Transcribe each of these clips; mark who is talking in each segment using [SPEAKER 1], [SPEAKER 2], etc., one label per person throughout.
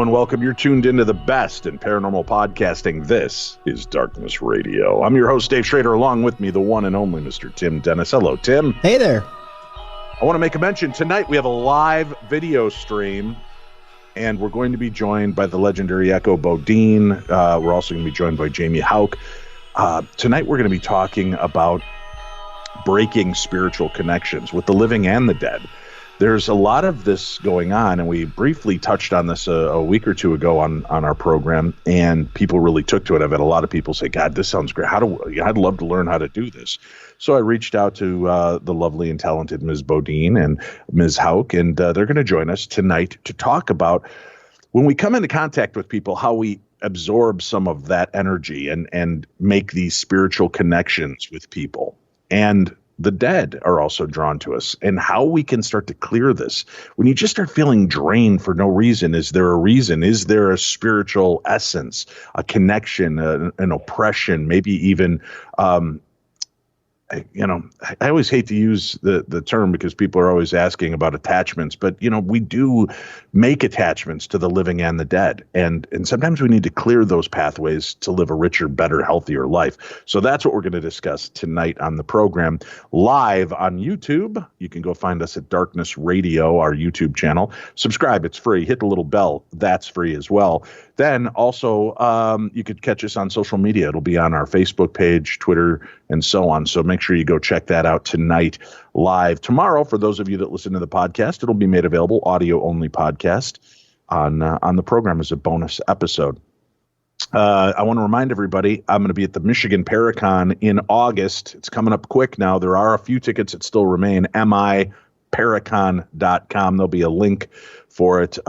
[SPEAKER 1] and welcome. You're tuned into the best in paranormal podcasting. This is Darkness Radio. I'm your host, Dave Schrader. Along with me, the one and only Mr. Tim Dennis. Hello, Tim.
[SPEAKER 2] Hey there.
[SPEAKER 1] I want to make a mention. Tonight, we have a live video stream, and we're going to be joined by the legendary Echo Bodine. We're also going to be joined by Jamie Hauk. Tonight, we're going to be talking about breaking spiritual connections with the living and the dead. There's a lot of this going on, and we briefly touched on this a week or two ago on our program, and people really took to it. I've had a lot of people say, God, this sounds great. I'd love to learn how to do this. So I reached out to the lovely and talented Ms. Bodine and Ms. Hauk, and they're going to join us tonight to talk about when we come into contact with people, how we absorb some of that energy and make these spiritual connections with people. And the dead are also drawn to us, and how we can start to clear this. When you just start feeling drained for no reason, is there a reason? Is there a spiritual essence, a connection, an oppression, maybe even, I always hate to use the term because people are always asking about attachments, but, we do make attachments to the living and the dead. And sometimes we need to clear those pathways to live a richer, better, healthier life. So that's what we're going to discuss tonight on the program. Live on YouTube, you can go find us at Darkness Radio, our YouTube channel. Subscribe, it's free. Hit the little bell, that's free as well. Then also, you could catch us on social media. It'll be on our Facebook page, Twitter, and so on. So make sure you go check that out tonight live. Tomorrow, for those of you that listen to the podcast, it'll be made available, audio-only podcast, on the program as a bonus episode. I want to remind everybody, I'm going to be at the Michigan Paracon in August. It's coming up quick now. There are a few tickets that still remain, miparacon.com. There'll be a link for it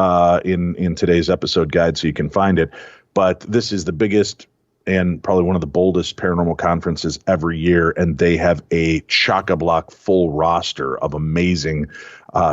[SPEAKER 1] in today's episode guide so you can find it. But this is the biggest and probably one of the boldest paranormal conferences every year, and they have a chock-a-block full roster of amazing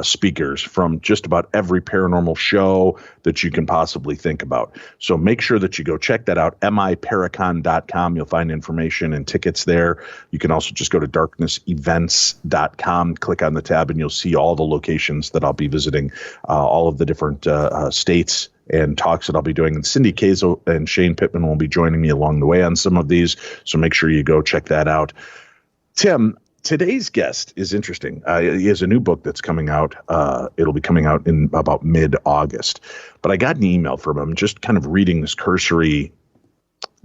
[SPEAKER 1] speakers from just about every paranormal show that you can possibly think about. So make sure that you go check that out, miparacon.com. You'll find information and tickets there. You can also just go to darknessevents.com, click on the tab, and you'll see all the locations that I'll be visiting, all of the different states and talks that I'll be doing. And Cindy Kazel and Shane Pittman will be joining me along the way on some of these. So make sure you go check that out. Tim, today's guest is interesting. He has a new book that's coming out. It'll be coming out in about mid-August. But I got an email from him, just kind of reading this cursory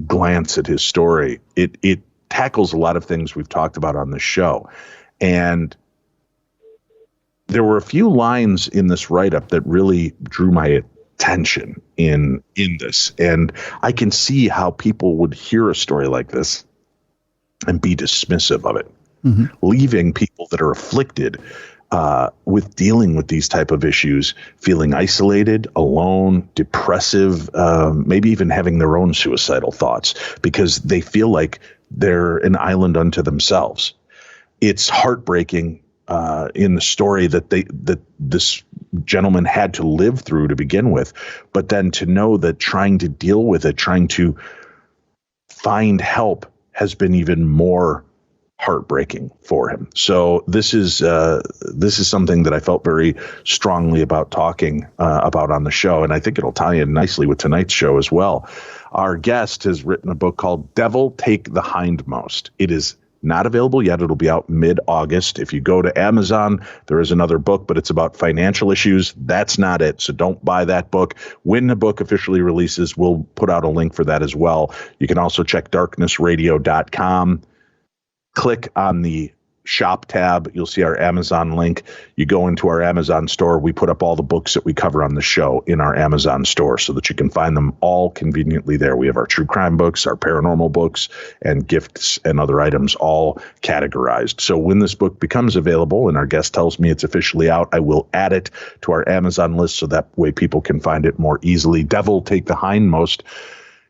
[SPEAKER 1] glance at his story. It tackles a lot of things we've talked about on the show. And there were a few lines in this write-up that really drew my tension in this, and I can see how people would hear a story like this and be dismissive of it, leaving people that are afflicted with dealing with these type of issues feeling isolated, alone, depressive, maybe even having their own suicidal thoughts because they feel like they're an island unto themselves. It's heartbreaking in the story that this gentleman had to live through to begin with, but then to know that trying to deal with it, trying to find help has been even more heartbreaking for him. So this is something that I felt very strongly about talking about on the show, and I think it'll tie in nicely with tonight's show as well. Our guest has written a book called Devil Take the Hindmost. It is not available yet. It'll be out mid-August. If you go to Amazon, there is another book, but it's about financial issues. That's not it. So don't buy that book. When the book officially releases, we'll put out a link for that as well. You can also check darknessradio.com. Click on the shop tab. You'll see our Amazon link. You go into our Amazon store. We put up all the books that we cover on the show in our Amazon store so that you can find them all conveniently there. We have our true crime books, our paranormal books, and gifts and other items all categorized. So when this book becomes available and our guest tells me it's officially out, I will add it to our Amazon list so that way people can find it more easily. Devil Take the Hindmost.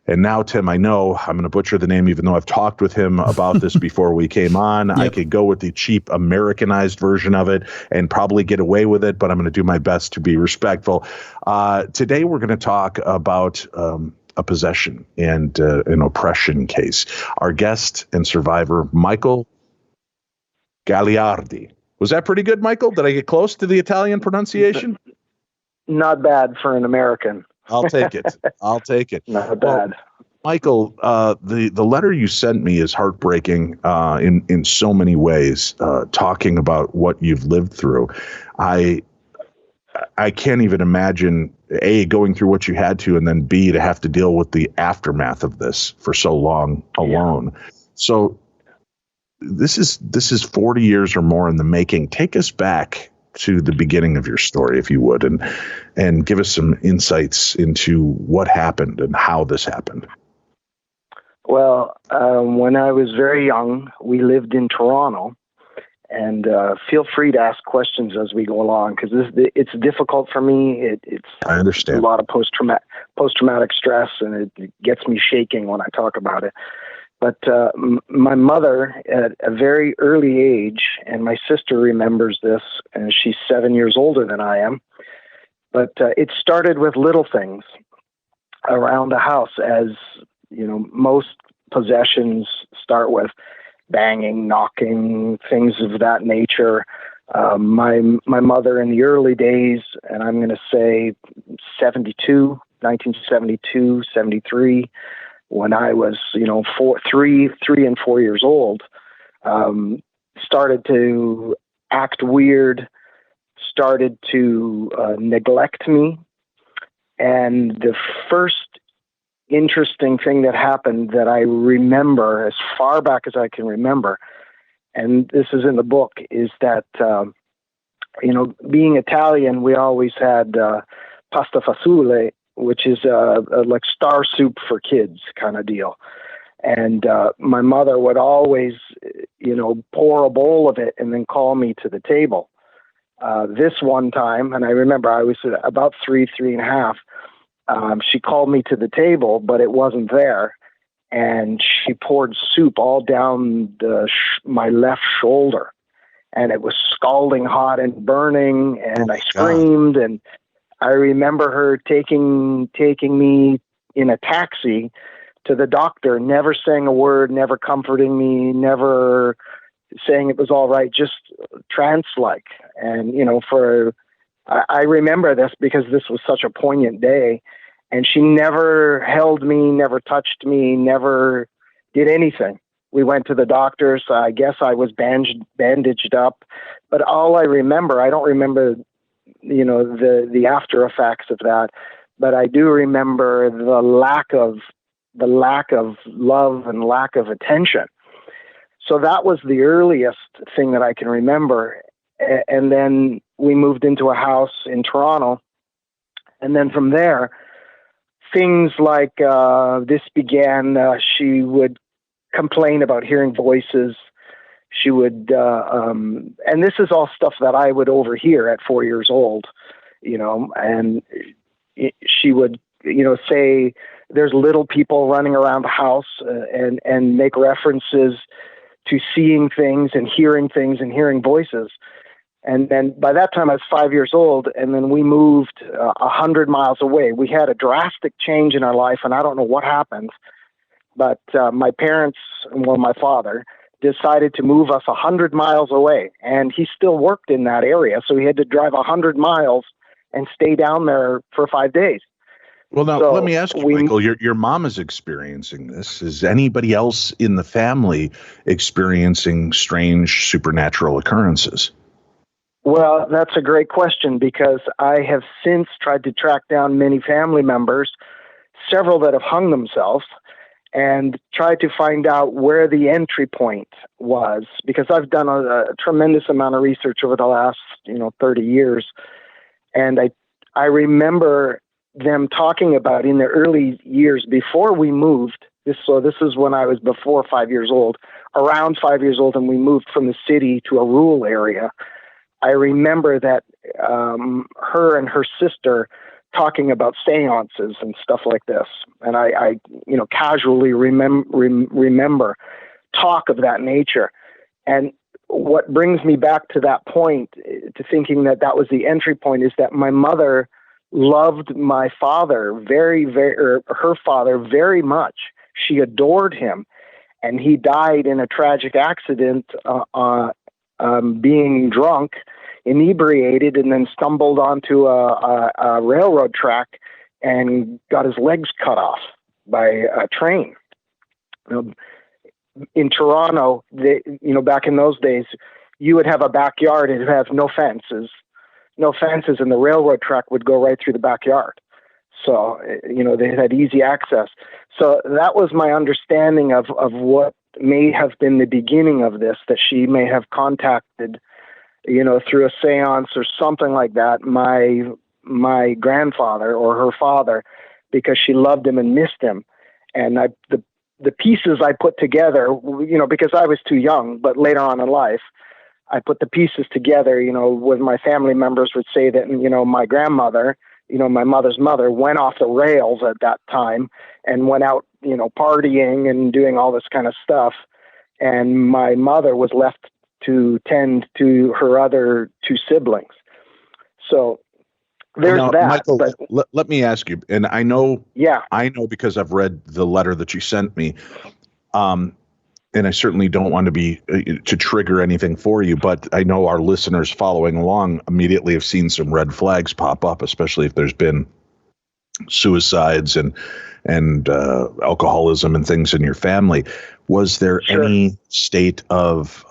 [SPEAKER 1] And now, Tim, I know I'm going to butcher the name, even though I've talked with him about this before we came on. Yep. I could go with the cheap Americanized version of it and probably get away with it, but I'm going to do my best to be respectful. Today, we're going to talk about a possession and an oppression case. Our guest and survivor, Michael Gagliardi. Was that pretty good, Michael? Did I get close to the Italian pronunciation?
[SPEAKER 3] Not bad for an American.
[SPEAKER 1] I'll take it. I'll take it.
[SPEAKER 2] Not
[SPEAKER 1] Well,
[SPEAKER 2] bad.
[SPEAKER 1] Michael, the letter you sent me is heartbreaking in so many ways. Talking about what you've lived through, I can't even imagine A, going through what you had to, and then B, to have to deal with the aftermath of this for so long alone. Yeah. So this is 40 years or more in the making. Take us back to the beginning of your story, if you would, and give us some insights into what happened and how this happened.
[SPEAKER 2] Well, when I was very young, we lived in Toronto, and feel free to ask questions as we go along, because it's difficult for me.
[SPEAKER 1] I understand.
[SPEAKER 2] A lot of post-traumatic stress, and it gets me shaking when I talk about it. But my mother, at a very early age, and my sister remembers this, and she's 7 years older than I am, but it started with little things around the house, as you know, most possessions start with banging, knocking, things of that nature. My mother in the early days, and I'm going to say 1972, 73, when I was, 3 and 4 years old, started to act weird, started to neglect me. And the first interesting thing that happened that I remember as far back as I can remember, and this is in the book, is that, being Italian, we always had pasta fasulè, which is like star soup for kids kind of deal. And my mother would always, pour a bowl of it and then call me to the table. This one time, and I remember I was about 3.5, she called me to the table, but it wasn't there. And she poured soup all down my left shoulder. And it was scalding hot and burning. And I screamed. God. And I remember her taking me in a taxi to the doctor, never saying a word, never comforting me, never saying it was all right, just trance-like. And, I remember this because this was such a poignant day. And she never held me, never touched me, never did anything. We went to the doctors. I guess I was bandaged up. But all I remember, I don't remember, the after effects of that. But I do remember the lack of love and lack of attention. So that was the earliest thing that I can remember. And then we moved into a house in Toronto. And then from there, things like this began. She would complain about hearing voices. She would, and this is all stuff that I would overhear at 4 years old, and she would, say there's little people running around the house and make references to seeing things and hearing voices. And then by that time I was 5 years old, and then we moved 100 miles away. We had a drastic change in our life, and I don't know what happened, but my parents, my father, decided to move us 100 miles away, and he still worked in that area, so he had to drive 100 miles and stay down there for 5 days.
[SPEAKER 1] Well, now, let me ask you, Michael, your mom is experiencing this. Is anybody else in the family experiencing strange supernatural occurrences?
[SPEAKER 2] Well, that's a great question, because I have since tried to track down many family members, several that have hung themselves, and tried to find out where the entry point was, because I've done a tremendous amount of research over the last, 30 years. And I remember them talking about in the early years before we moved. This is when I was before 5 years old, around 5 years old, and we moved from the city to a rural area. I remember that her and her sister talking about seances and stuff like this. And I casually remember talk of that nature. And what brings me back to that point, to thinking that was the entry point, is that my mother loved my father her father very much. She adored him, and he died in a tragic accident, being drunk, inebriated, and then stumbled onto a railroad track and got his legs cut off by a train. In Toronto, back in those days, you would have a backyard and have no fences, and the railroad track would go right through the backyard. So, they had easy access. So that was my understanding of what may have been the beginning of this, that she may have contacted, through a seance or something like that, my grandfather or her father, because she loved him and missed him. And the pieces I put together, because I was too young, but later on in life, I put the pieces together, when my family members would say that, my grandmother, my mother's mother, went off the rails at that time and went out, partying and doing all this kind of stuff. And my mother was left to tend to her other two siblings. So there's
[SPEAKER 1] now,
[SPEAKER 2] that.
[SPEAKER 1] Michael,
[SPEAKER 2] but,
[SPEAKER 1] let me ask you, and I know because I've read the letter that you sent me, and I certainly don't want to be to trigger anything for you, but I know our listeners following along immediately have seen some red flags pop up, especially if there's been suicides and alcoholism and things in your family. Was there any state of,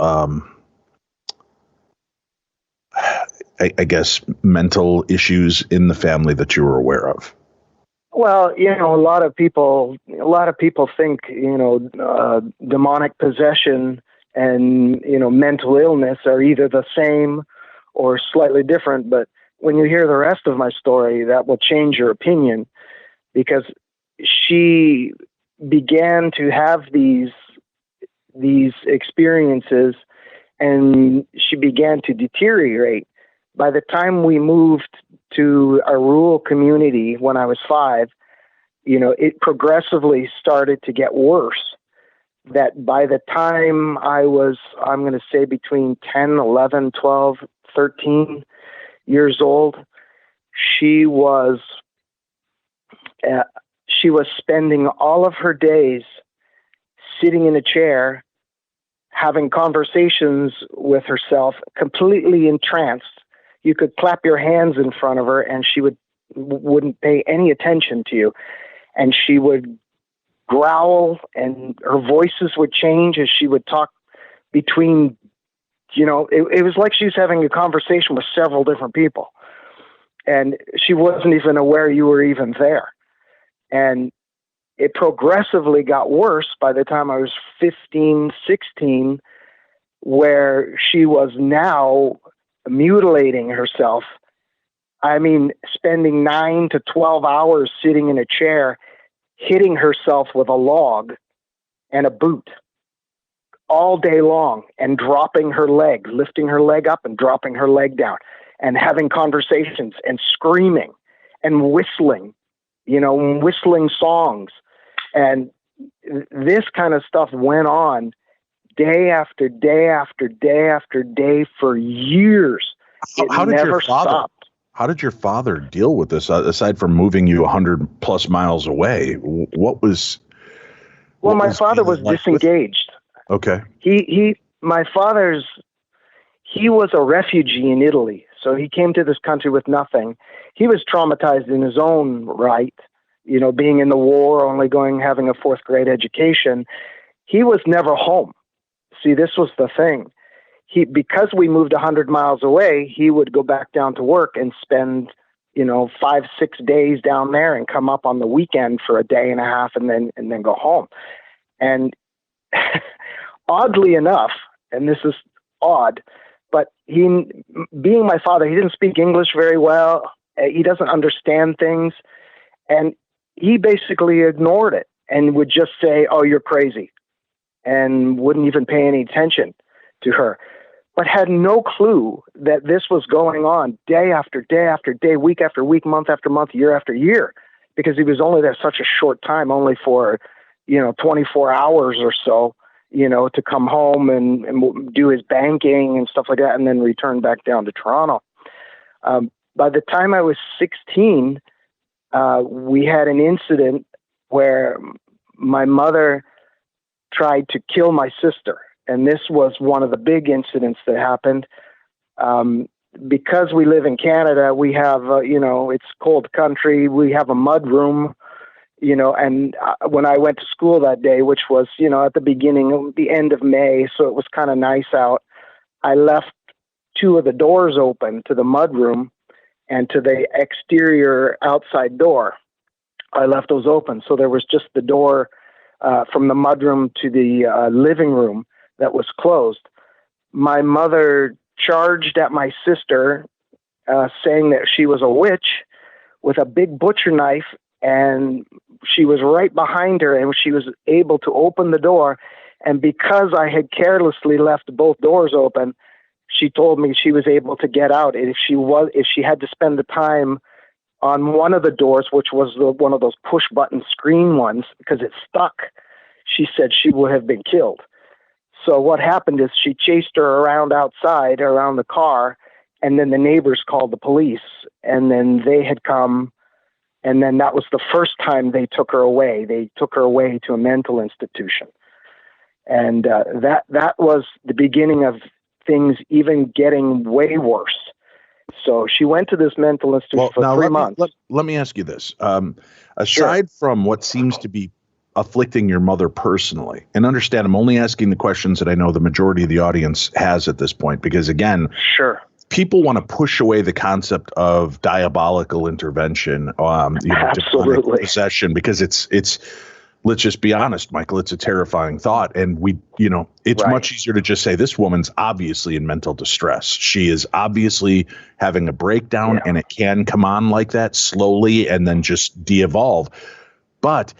[SPEAKER 1] I guess, mental issues in the family that you were aware of?
[SPEAKER 2] Well, a lot of people think, demonic possession and, mental illness are either the same or slightly different. But when you hear the rest of my story, that will change your opinion, because she began to have these experiences and she began to deteriorate. By the time we moved to a rural community when I was 5, it progressively started to get worse. That by the time I was, I'm going to say between 10, 11, 12, 13 years old, she was spending all of her days sitting in a chair, having conversations with herself, completely entranced. You could clap your hands in front of her and she wouldn't pay any attention to you. And she would growl and her voices would change as she would talk between, it was like she was having a conversation with several different people. And she wasn't even aware you were even there. And it progressively got worse by the time I was 15, 16, where she was now mutilating herself. I mean, spending 9 to 12 hours sitting in a chair, hitting herself with a log and a boot all day long, and dropping her leg, lifting her leg up and dropping her leg down, and having conversations and screaming and whistling, whistling songs. And this kind of stuff went on day after day after day after day for years.
[SPEAKER 1] How did your father deal with this, aside from moving you 100 plus miles away?
[SPEAKER 2] My father was disengaged.
[SPEAKER 1] Okay.
[SPEAKER 2] My father's he was a refugee in Italy. So he came to this country with nothing. He was traumatized in his own right, being in the war, only having a 4th grade education. He was never home. See, this was the thing. Because we moved 100 miles away, he would go back down to work and spend, 5-6 days down there and come up on the weekend for a day and a half and then go home. And oddly enough, and this is odd, but being my father, he didn't speak English very well. He doesn't understand things. And he basically ignored it and would just say, "Oh, you're crazy," and wouldn't even pay any attention to her, but had no clue that this was going on day after day after day, week after week, month after month, year after year, because he was only there such a short time, only for, 24 hours or so, to come home and do his banking and stuff like that, and then return back down to Toronto. By the time I was 16, we had an incident where my mother tried to kill my sister. And this was one of the big incidents that happened. because we live in Canada, we have, it's cold country. We have a mud room, and when I went to school that day, which was, at the end of May, so it was kind of nice out, I left two of the doors open to the mud room and to the exterior outside door. I left those open. So there was just the door from the mudroom to the living room that was closed. My mother charged at my sister, saying that she was a witch with a big butcher knife, and she was right behind her, and she was able to open the door. And because I had carelessly left both doors open, she told me she was able to get out. And if she had to spend the time on one of the doors, which was one of those push button screen ones, because it stuck, she said she would have been killed. So what happened is she chased her around outside, around the car, and then the neighbors called the police, and then they had come, and then that was the first time they took her away. They took her away to a mental institution. And that was the beginning of things even getting way worse. So she went to this mental institution for 3 months.
[SPEAKER 1] Let me ask you this. Aside from what seems to be afflicting your mother personally, and understand I'm only asking the questions that I know the majority of the audience has at this point, because again, people want to push away the concept of diabolical intervention, demonic possession, because it's let's just be honest, Michael, it's a terrifying thought. And it's much easier to just say this woman's obviously in mental distress. She is obviously having a breakdown, and it can come on like that slowly and then just de-evolve. But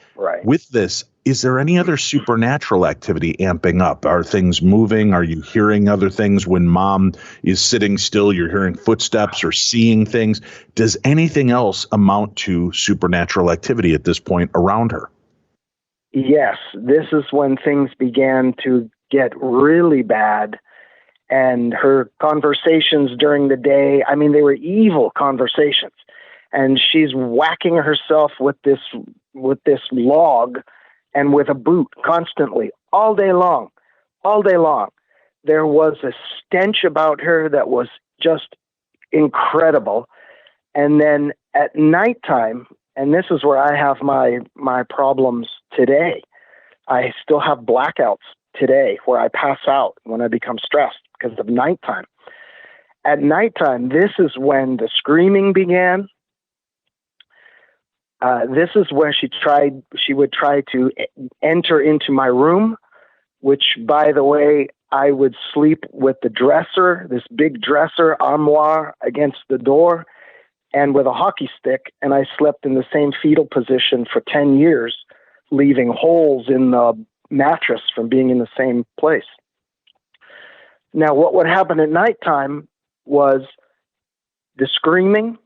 [SPEAKER 1] with this, is there any other supernatural activity amping up? Are things moving? Are you hearing other things when mom is sitting still? You're hearing footsteps or seeing things. Does anything else amount to supernatural activity at this point around her?
[SPEAKER 2] Yes, this is when things began to get really bad. And her conversations during the day, I mean, they were evil conversations. And she's whacking herself with this log and with a boot constantly, all day long. There was a stench about her that was just incredible. And then at nighttime, and this is where I have my problems today, I still have blackouts today where I pass out when I become stressed because of nighttime. At nighttime, this is when the screaming began. This is where she would try to enter into my room, which, by the way, I would sleep with the dresser, this big dresser armoire against the door, and with a hockey stick, and I slept in the same fetal position for 10 years, leaving holes in the mattress from being in the same place. Now, what would happen at nighttime was the screaming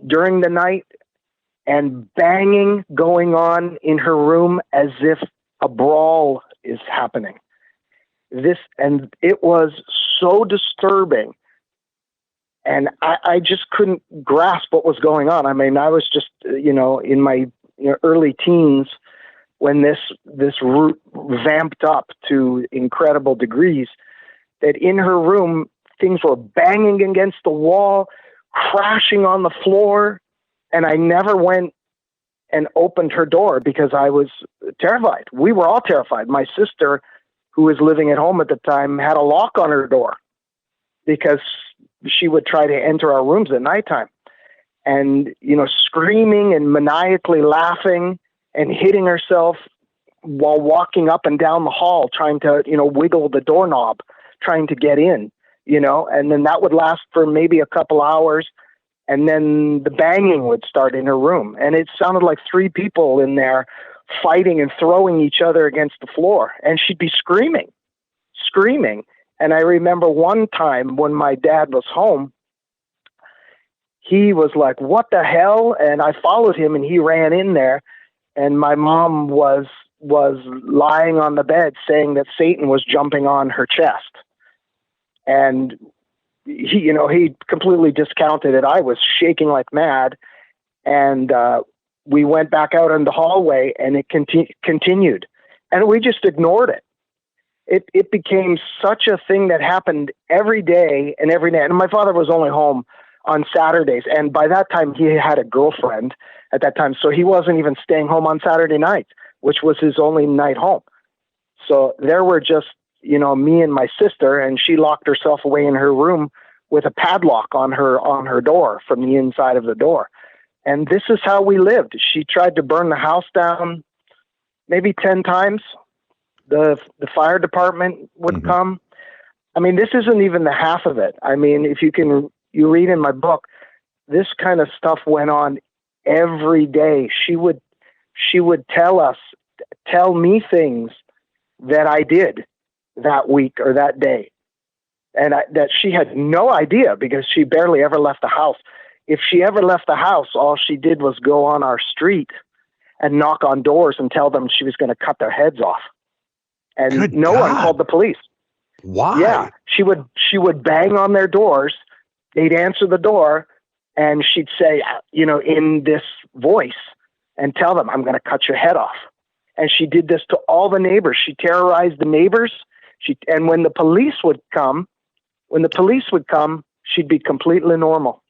[SPEAKER 2] during the night, and banging going on in her room as if a brawl is happening. And it was so disturbing. And I just couldn't grasp what was going on. I mean, I was just, in my early teens when this vamped up to incredible degrees, that in her room, things were banging against the wall, crashing on the floor. And I never went and opened her door because I was terrified. We were all terrified. My sister, who was living at home at the time, had a lock on her door because she would try to enter our rooms at nighttime, and, screaming and maniacally laughing and hitting herself while walking up and down the hall, trying to, wiggle the doorknob, trying to get in, and then that would last for maybe a couple hours. And then the banging would start in her room. And it sounded like three people in there fighting and throwing each other against the floor. And she'd be screaming. And I remember one time when my dad was home, he was like, "What the hell?" And I followed him, and he ran in there. And my mom was lying on the bed saying that Satan was jumping on her chest. And he completely discounted it. I was shaking like mad. And we went back out in the hallway, and it continued. And we just ignored it. it became such a thing that happened every day and every night. And my father was only home on Saturdays. And by that time, he had a girlfriend at that time. So he wasn't even staying home on Saturday nights, which was his only night home. So there were just, me and my sister, and she locked herself away in her room with a padlock on her door from the inside of the door. And this is how we lived. She tried to burn the house down maybe 10 times. The fire department would come. I mean, this isn't even the half of it. I mean, if you read in my book, this kind of stuff went on every day. She would tell me things that I did that week or that day, and that she had no idea, because she barely ever left the house. If she ever left the house, all she did was go on our street and knock on doors and tell them she was going to cut their heads off. And
[SPEAKER 1] Good
[SPEAKER 2] no
[SPEAKER 1] God.
[SPEAKER 2] one called the police.
[SPEAKER 1] Why?
[SPEAKER 2] Yeah, she would bang on their doors. They'd answer the door, and she'd say, in this voice, and tell them, "I'm going to cut your head off." And she did this to all the neighbors. She terrorized the neighbors. And when the police would come, she'd be completely normal.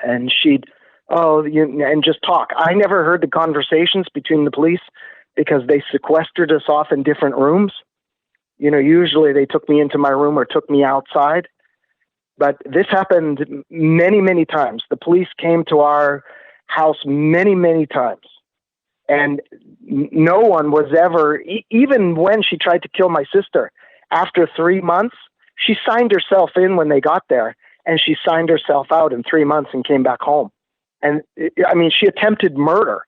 [SPEAKER 2] And she'd, and just talk. I never heard the conversations between the police because they sequestered us off in different rooms. Usually they took me into my room or took me outside. But this happened many, many times. The police came to our house many, many times. And no one was ever, even when she tried to kill my sister, after 3 months, she signed herself in when they got there, and she signed herself out in 3 months and came back home. And she attempted murder,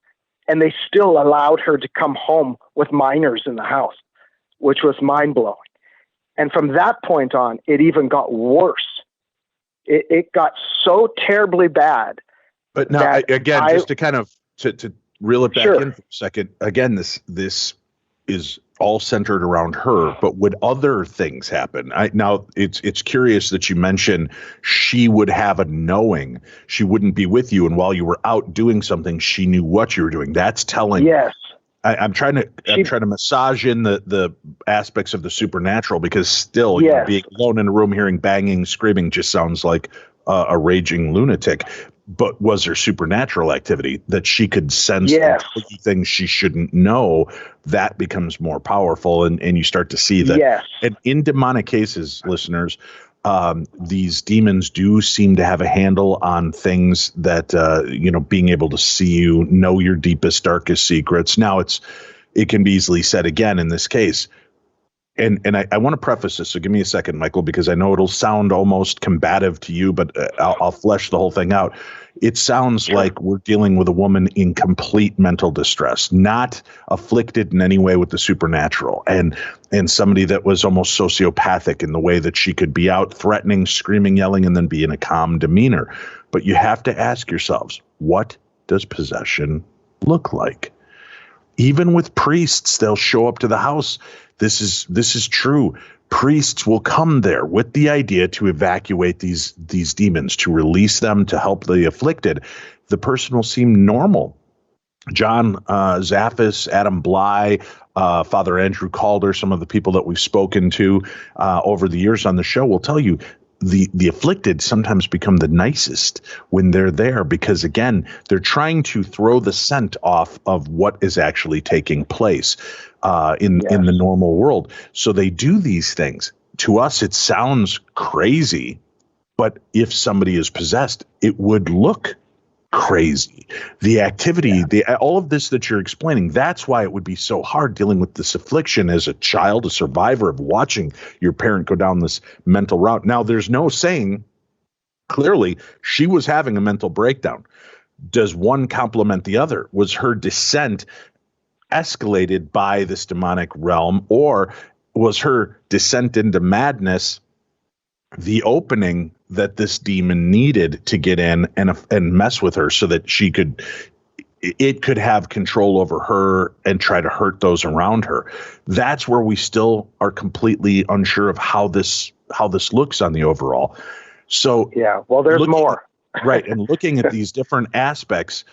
[SPEAKER 2] and they still allowed her to come home with minors in the house, which was mind blowing. And from that point on, it even got worse. It got so terribly bad.
[SPEAKER 1] But now, again, just to kind of to reel it back in for a second, again, this is all centered around her. But would other things happen? Now, it's curious that you mention she would have a knowing. She wouldn't be with you, and while you were out doing something, she knew what you were doing. That's telling.
[SPEAKER 2] Yes.
[SPEAKER 1] I'm trying to massage in the aspects of the supernatural, because still, being alone in a room, hearing banging, screaming, just sounds like a raging lunatic. But was there supernatural activity that she could sense things she shouldn't know? That becomes more powerful, and you start to see that. Yes. And in demonic cases, listeners, these demons do seem to have a handle on things that, being able to see you, know your deepest, darkest secrets. Now it can be easily said again in this case. And I want to preface this, so give me a second, Michael, because I know it'll sound almost combative to you, but I'll flesh the whole thing out. It sounds like we're dealing with a woman in complete mental distress, not afflicted in any way with the supernatural, and somebody that was almost sociopathic in the way that she could be out threatening, screaming, yelling, and then be in a calm demeanor. But you have to ask yourselves, what does possession look like? Even with priests, they'll show up to the house. This is true. Priests will come there with the idea to evacuate these demons, to release them, to help the afflicted. The person will seem normal. John Zaffis, Adam Bly, Father Andrew Calder, some of the people that we've spoken to over the years on the show will tell you the afflicted sometimes become the nicest when they're there, because, again, they're trying to throw the scent off of what is actually taking place in the normal world. So they do these things. To us, it sounds crazy, but if somebody is possessed, it would look crazy. The activity, all of this that you're explaining, that's why it would be so hard dealing with this affliction as a child, a survivor of watching your parent go down this mental route. Now, there's no saying clearly she was having a mental breakdown. Does one complement the other? Was her descent escalated by this demonic realm, or was her descent into madness the opening that this demon needed to get in and mess with her so that it could have control over her and try to hurt those around her? That's where we still are completely unsure of how this looks on the overall. So
[SPEAKER 2] there's more.
[SPEAKER 1] Right. And looking at these different aspects,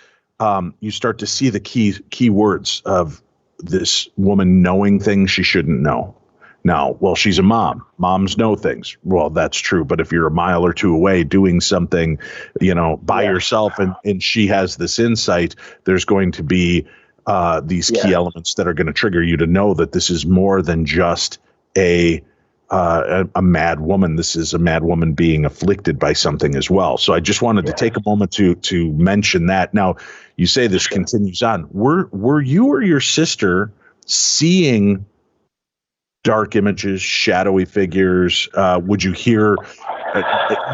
[SPEAKER 1] you start to see the key words of this woman knowing things she shouldn't know. Now, well, she's a mom. Moms know things. Well, that's true. But if you're a mile or two away doing something, by yourself, and she has this insight, there's going to be these key elements that are going to trigger you to know that this is more than just a mad woman. This is a mad woman being afflicted by something as well. So I just wanted to take a moment to mention that. Now, you say this continues on. Were you or your sister seeing dark images, shadowy figures? Would you hear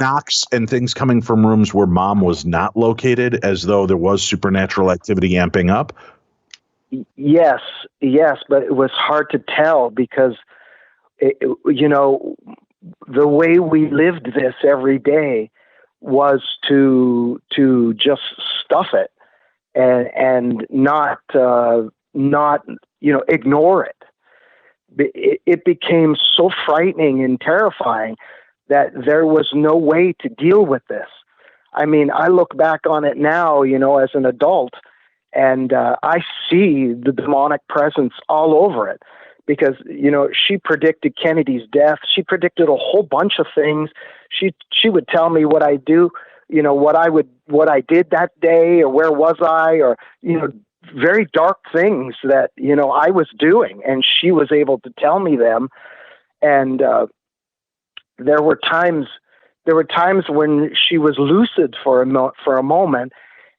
[SPEAKER 1] knocks and things coming from rooms where mom was not located, as though there was supernatural activity amping up?
[SPEAKER 2] Yes, but it was hard to tell because, the way we lived this every day was to just stuff it and not ignore it. It became so frightening and terrifying that there was no way to deal with this. I mean, I look back on it now, as an adult, and I see the demonic presence all over it because, she predicted Kennedy's death. She predicted a whole bunch of things. She would tell me what I do, what I did that day, or where was I, or, very dark things that, I was doing, and she was able to tell me them. And there were times when she was lucid for a moment,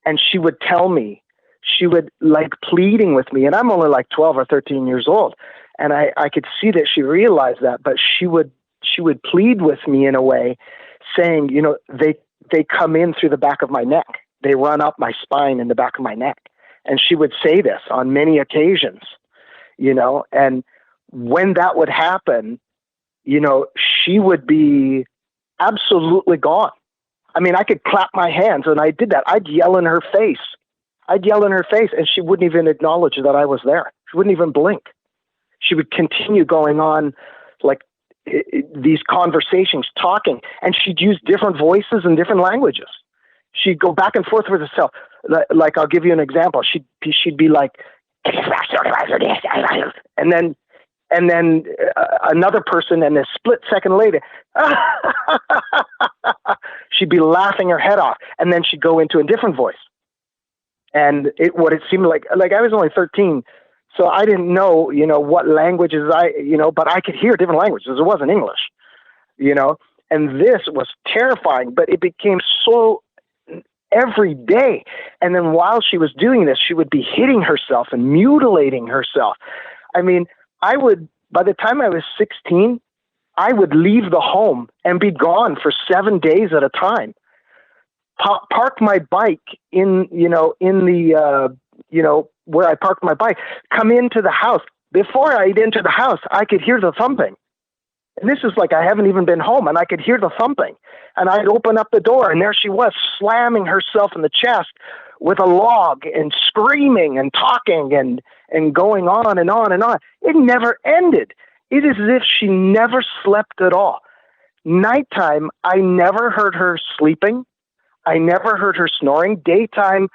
[SPEAKER 2] and she would tell me, she would like pleading with me, and I'm only like 12 or 13 years old. And I could see that she realized that, but she would plead with me in a way saying, they come in through the back of my neck. They run up my spine in the back of my neck. And she would say this on many occasions, and when that would happen, she would be absolutely gone. I mean, I could clap my hands, and I did that. I'd yell in her face, and she wouldn't even acknowledge that I was there. She wouldn't even blink. She would continue going on like these conversations, talking, and she'd use different voices and different languages. She'd go back and forth with herself. Like, I'll give you an example. She'd be like, and then another person, and a split second later, she'd be laughing her head off, and then she'd go into a different voice. And what it seemed like I was only 13, so I didn't know, what languages but I could hear different languages. It wasn't English, and this was terrifying, but it became so every day. And then while she was doing this, she would be hitting herself and mutilating herself. I mean, by the time I was 16, I would leave the home and be gone for 7 days at a time. Park my bike in the where I parked my bike, come into the house. Before I'd enter the house, I could hear the thumping. And this is like, I haven't even been home, and I could hear the thumping. And I'd open up the door, and there she was, slamming herself in the chest with a log and screaming and talking and going on and on and on. It never ended. It is as if she never slept at all. Nighttime, I never heard her sleeping. I never heard her snoring. Daytime,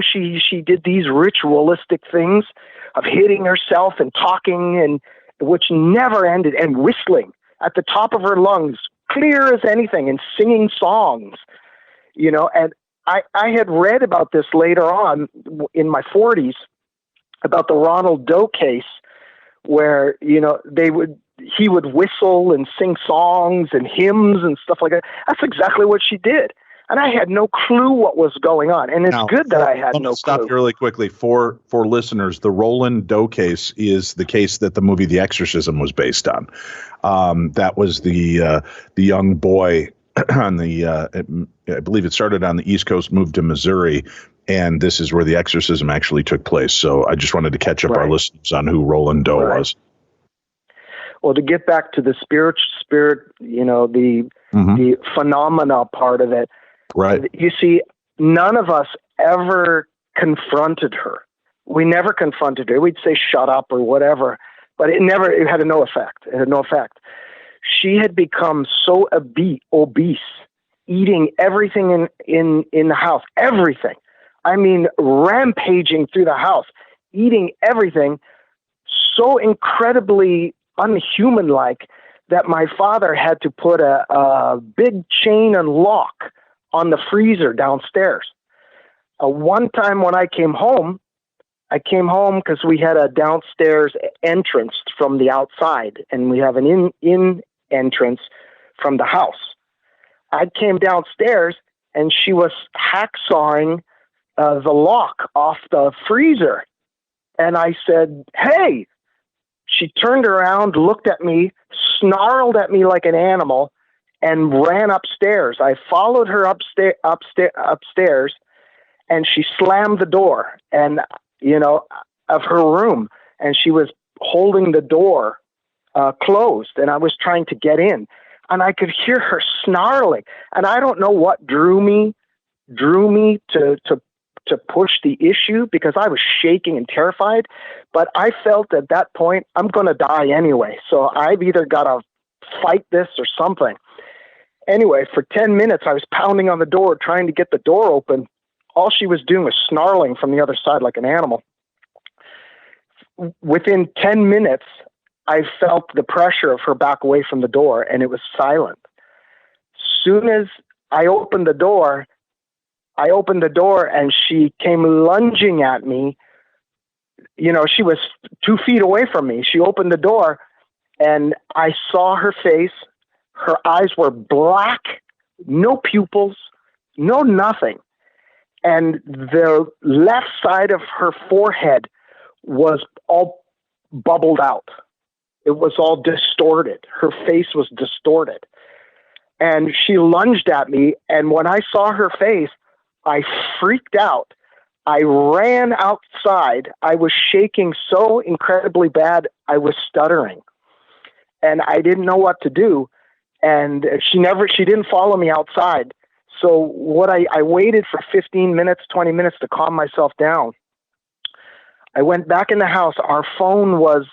[SPEAKER 2] she did these ritualistic things of hitting herself and talking, and which never ended, and whistling at the top of her lungs, clear as anything, and singing songs, and I had read about this later on in my 40s about the Ronald Doe case, where, he would whistle and sing songs and hymns and stuff like that. That's exactly what she did. And I had no clue what was going on. And it's good that I had no clue.
[SPEAKER 1] Stop you really quickly. For listeners, the Roland Doe case is the case that the movie The Exorcism was based on. That was the young boy on I believe it started on the East Coast, moved to Missouri, and this is where The Exorcism actually took place. So I just wanted to catch up our listeners on who Roland Doe was.
[SPEAKER 2] Well, to get back to the spirit, the phenomena part of it.
[SPEAKER 1] Right.
[SPEAKER 2] You see, none of us ever confronted her. We never confronted her. We'd say, shut up or whatever, but it had no effect. It had no effect. She had become so obese, eating everything in the house, everything. I mean, rampaging through the house, eating everything so incredibly unhuman-like that my father had to put a big chain and lock on the freezer downstairs. One time when I came home because we had a downstairs entrance from the outside, and we have an in entrance from the house. I came downstairs, and she was hacksawing the lock off the freezer. And I said, "Hey!" She turned around, looked at me, snarled at me like an animal, and ran upstairs. I followed her upstairs, and she slammed the door of her room, and she was holding the door closed, and I was trying to get in, and I could hear her snarling, and I don't know what drew me to push the issue, because I was shaking and terrified, but I felt at that point, I'm going to die anyway, so I've either got to fight this or something. Anyway, for 10 minutes, I was pounding on the door, trying to get the door open. All she was doing was snarling from the other side like an animal. Within 10 minutes, I felt the pressure of her back away from the door, and it was silent. Soon as I opened the door, and she came lunging at me. She was 2 feet away from me. She opened the door, and I saw her face. Her eyes were black, no pupils, no nothing. And the left side of her forehead was all bubbled out. It was all distorted. Her face was distorted. And she lunged at me, and when I saw her face, I freaked out. I ran outside. I was shaking so incredibly bad, I was stuttering. And I didn't know what to do. And she didn't follow me outside. So I waited for 15 minutes, 20 minutes to calm myself down. I went back in the house. Our phone was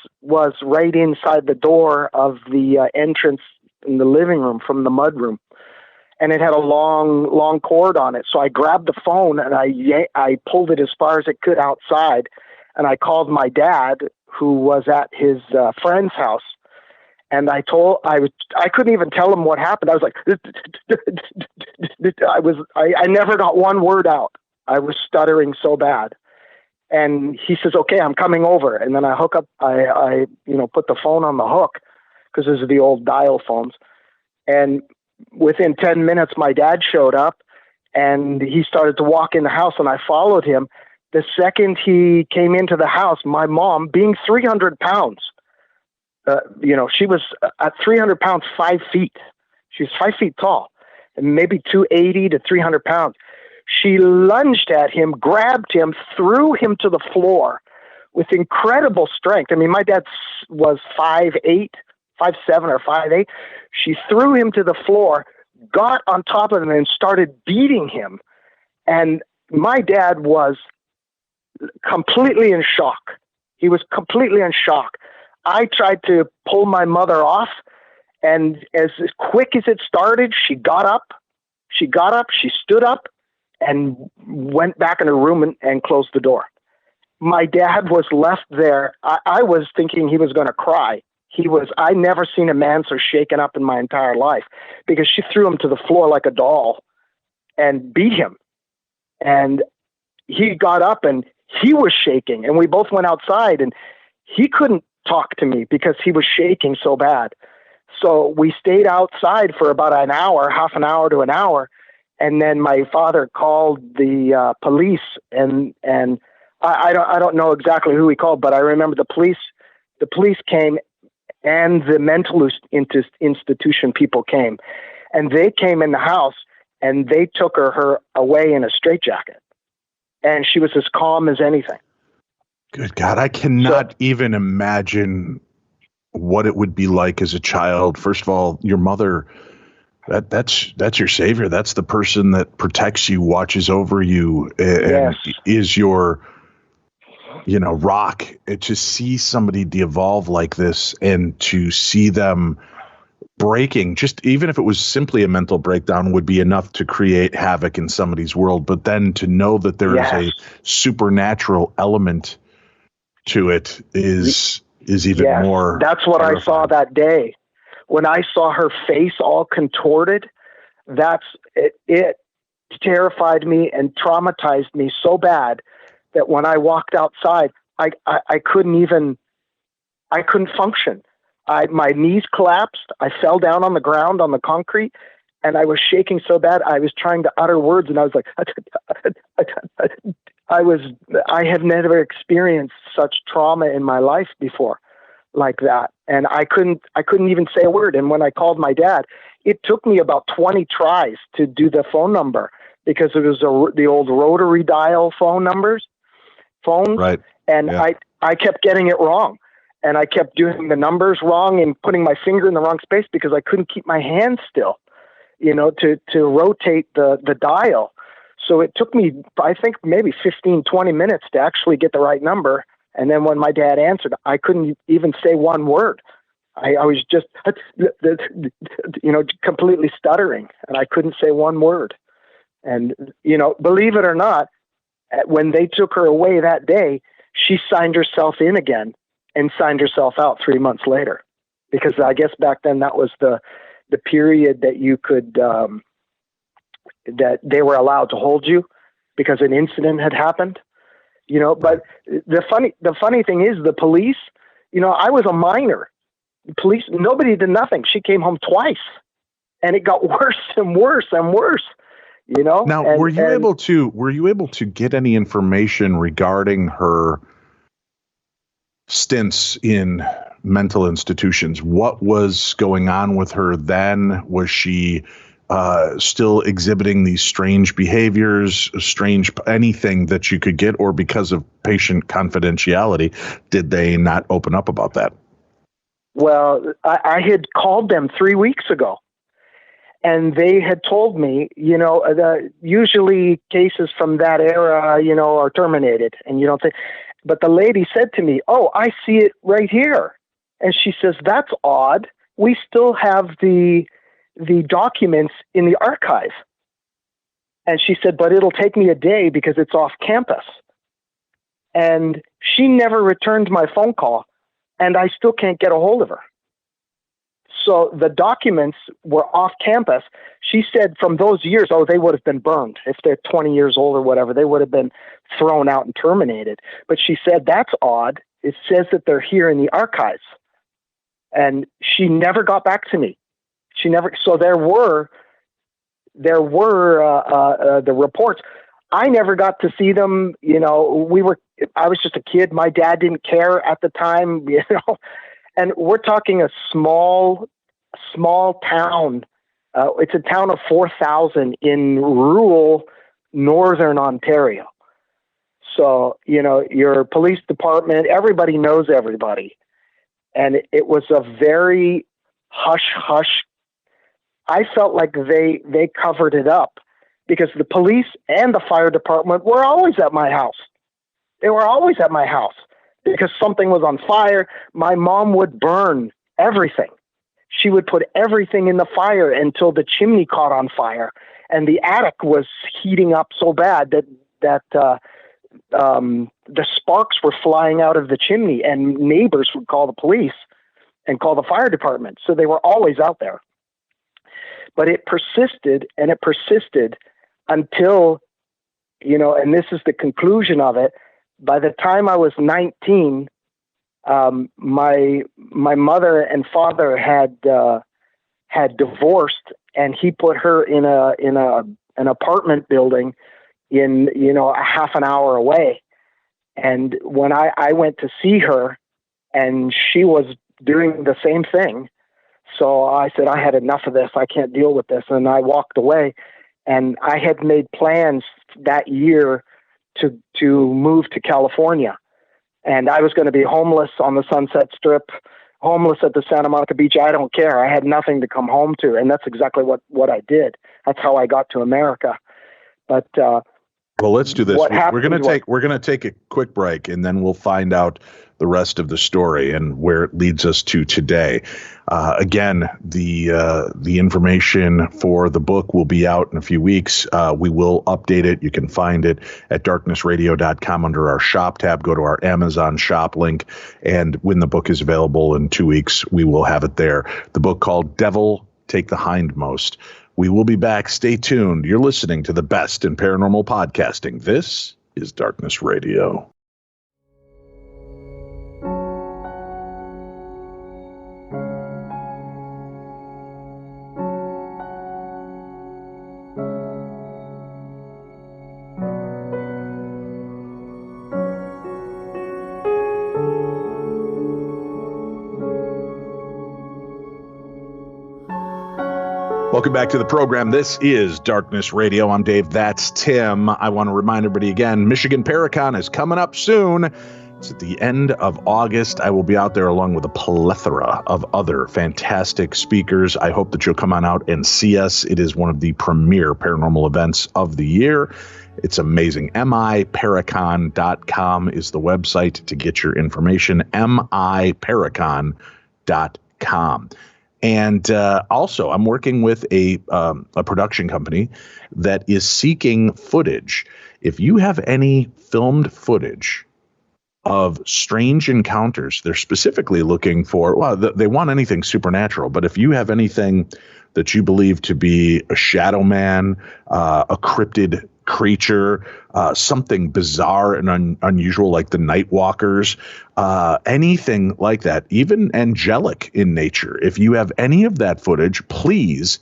[SPEAKER 2] right inside the door of the entrance in the living room from the mudroom. And it had a long cord on it. So I grabbed the phone and I pulled it as far as it could outside. And I called my dad, who was at his friend's house. And I couldn't even tell him what happened. I was like, I never got one word out. I was stuttering so bad. And he says, "Okay, I'm coming over." And then I hook up, I put the phone on the hook, because those are the old dial phones. And within 10 minutes, my dad showed up, and he started to walk in the house, and I followed him. The second he came into the house, my mom, being 300 pounds, she was at 300 pounds, 5 feet. She was 5 feet tall, and maybe 280 to 300 pounds. She lunged at him, grabbed him, threw him to the floor with incredible strength. I mean, my dad was 5'8", 5'7", or 5'8". She threw him to the floor, got on top of him, and started beating him. And my dad was completely in shock. He was completely in shock. I tried to pull my mother off, and as quick as it started, she got up, she stood up, and went back in her room and closed the door. My dad was left there. I was thinking he was going to cry. I never seen a man so shaken up in my entire life, because she threw him to the floor like a doll and beat him. And he got up and he was shaking, and we both went outside, and he couldn't talk to me because he was shaking so bad. So we stayed outside for about an hour, half an hour to an hour. And then my father called the police, and I don't know exactly who he called, but I remember the police came, and the mental institution people came, and they came in the house, and they took her away in a straitjacket, and she was as calm as anything.
[SPEAKER 1] Good God, I cannot even imagine what it would be like as a child. First of all, your mother, that's your savior. That's the person that protects you, watches over you, and is your, rock. To see somebody de-evolve like this, and to see them breaking, just even if it was simply a mental breakdown, would be enough to create havoc in somebody's world. But then to know that there is a supernatural element to it is is even more.
[SPEAKER 2] That's what terrifying. I saw that day. When I saw her face all contorted, it terrified me and traumatized me so bad that when I walked outside, I couldn't function. My knees collapsed. I fell down on the ground on the concrete, and I was shaking so bad. I was trying to utter words, and I was like, I have never experienced such trauma in my life before like that. And I couldn't even say a word. And when I called my dad, it took me about 20 tries to do the phone number because it was the old rotary dial phones.
[SPEAKER 1] Right.
[SPEAKER 2] And I kept getting it wrong. And I kept doing the numbers wrong and putting my finger in the wrong space because I couldn't keep my hand still, to rotate the dial. So it took me, I think, maybe 15, 20 minutes to actually get the right number. And then when my dad answered, I couldn't even say one word. I was just, completely stuttering, and I couldn't say one word. And, believe it or not, when they took her away that day, she signed herself in again and signed herself out 3 months later, because I guess back then that was the period that you could, that they were allowed to hold you because an incident had happened, but the funny thing is the police, I was a minor. Police, nobody did nothing. She came home twice, and it got worse and worse and worse,
[SPEAKER 1] Now, were you able to get any information regarding her stints in mental institutions? What was going on with her then? Was she still exhibiting these strange behaviors, anything that you could get, or because of patient confidentiality, did they not open up about that?
[SPEAKER 2] Well, I had called them 3 weeks ago, and they had told me, usually cases from that era, are terminated, and you don't think. But the lady said to me, "Oh, I see it right here," and she says, "That's odd. We still have the documents in the archive." And she said, "But it'll take me a day because it's off campus." And she never returned my phone call, and I still can't get a hold of her. So the documents were off campus. She said from those years, they would have been burned. If they're 20 years old or whatever, they would have been thrown out and terminated. But she said, "That's odd. It says that they're here in the archives." And she never got back to me. So there were the reports. I never got to see them. I was just a kid. My dad didn't care at the time, and we're talking a small town. It's a town of 4,000 in rural northern Ontario. So, your police department, everybody knows everybody. And it was a very hush. I felt like they covered it up because the police and the fire department were always at my house. They were always at my house because something was on fire. My mom would burn everything. She would put everything in the fire until the chimney caught on fire, and the attic was heating up so bad that the sparks were flying out of the chimney, and neighbors would call the police and call the fire department. So they were always out there. But it persisted and it persisted until, and this is the conclusion of it. By the time I was 19, my mother and father had divorced, and he put her in an apartment building in a half an hour away. And when I went to see her, and she was doing the same thing, so I said, I had enough of this. I can't deal with this. And I walked away, and I had made plans that year to move to California. And I was going to be homeless on the Sunset Strip, homeless at the Santa Monica Beach. I don't care. I had nothing to come home to. And that's exactly what I did. That's how I got to America. But
[SPEAKER 1] Well, let's do this.
[SPEAKER 2] What
[SPEAKER 1] We're going to take a quick break, and then we'll find out the rest of the story and where it leads us to today. Again, the information for the book will be out in a few weeks. We will update it. You can find it at darknessradio.com under our shop tab. Go to our Amazon shop link, and when the book is available in 2 weeks, we will have it there. The book called Devil Take the Hindmost. We will be back. Stay tuned. You're listening to the best in paranormal podcasting. This is Darkness Radio. Welcome back to the program. This is Darkness Radio. I'm Dave. That's Tim. I want to remind everybody again, Michigan Paracon is coming up soon. It's at the end of August. I will be out there along with a plethora of other fantastic speakers. I hope that you'll come on out and see us. It is one of the premier paranormal events of the year. It's amazing. miparacon.com is the website to get your information. miparacon.com. And also, I'm working with a production company that is seeking footage. If you have any filmed footage of strange encounters, they're specifically looking for, well, they want anything supernatural. But if you have anything that you believe to be a shadow man, a cryptid creature, something bizarre and unusual like the night walkers, anything like that, even angelic in nature. If you have any of that footage, please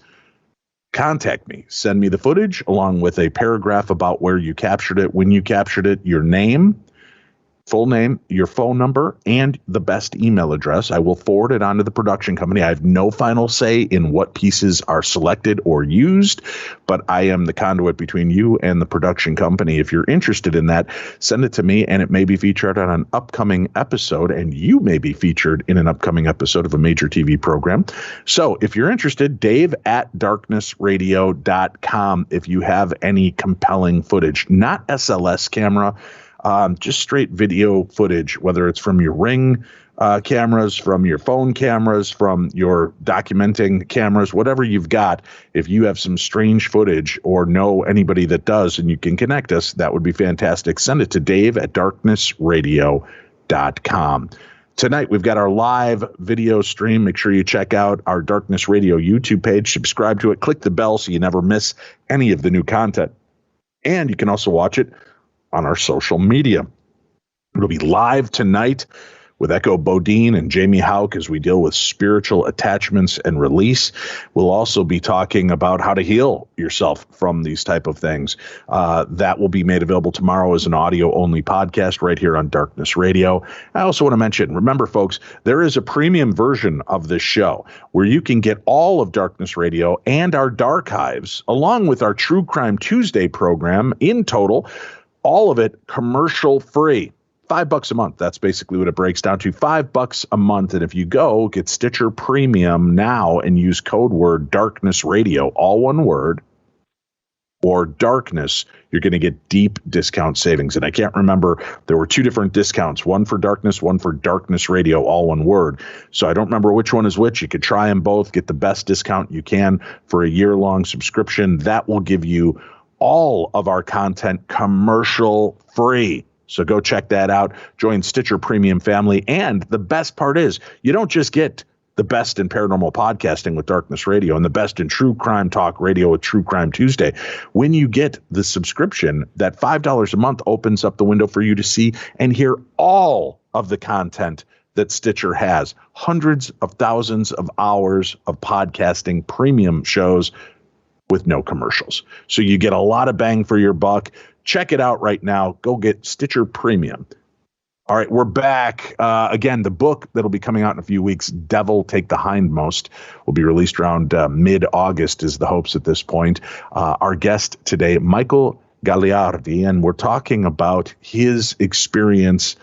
[SPEAKER 1] contact me. Send me the footage along with a paragraph about where you captured it, when you captured it, your name, full name, your phone number, and the best email address. I will forward it on to the production company. I have no final say in what pieces are selected or used, but I am the conduit between you and the production company. If you're interested in that, send it to me, and it may be featured on an upcoming episode, and you may be featured in an upcoming episode of a major TV program. So if you're interested, dave@darknessradio.com if you have any compelling footage, not SLS camera, just straight video footage, whether it's from your Ring cameras, from your phone cameras, from your documenting cameras, whatever you've got. If you have some strange footage or know anybody that does and you can connect us, that would be fantastic. Send it to dave@darknessradio.com. Tonight, we've got our live video stream. Make sure you check out our Darkness Radio YouTube page. Subscribe to it. Click the bell so you never miss any of the new content. And you can also watch it on our social media. It'll be live tonight with Echo Bodine and Jamie Hauk as we deal with spiritual attachments and release. We'll also be talking about how to heal yourself from these type of things. That will be made available tomorrow as an audio-only podcast right here on Darkness Radio. I also want to mention, remember, folks, there is a premium version of this show where you can get all of Darkness Radio and our Darkhives, along with our True Crime Tuesday program in total, all of it commercial free. $5 a month. That's basically what it breaks down to. $5 a month. And if you get Stitcher Premium now and use code word Darkness Radio, all one word, or Darkness, you're going to get deep discount savings. And I can't remember, there were two different discounts, one for Darkness, one for Darkness Radio, all one word. So I don't remember which one is which. You could try them both, get the best discount you can for a year-long subscription. That will give you all of our content commercial free. So go check that out. Join Stitcher Premium family. And the best part is you don't just get the best in paranormal podcasting with Darkness Radio and the best in true crime talk radio with True Crime Tuesday. When you get the subscription, that $5 a month opens up the window for you to see and hear all of the content that Stitcher has. Hundreds of thousands of hours of podcasting premium shows with no commercials. So you get a lot of bang for your buck. Check it out right now. Go get Stitcher Premium. All right, we're back. Again, the book that'll be coming out in a few weeks, Devil Take the Hindmost, will be released around mid-August is the hopes at this point. Our guest today, Michael Gagliardi, and we're talking about his experience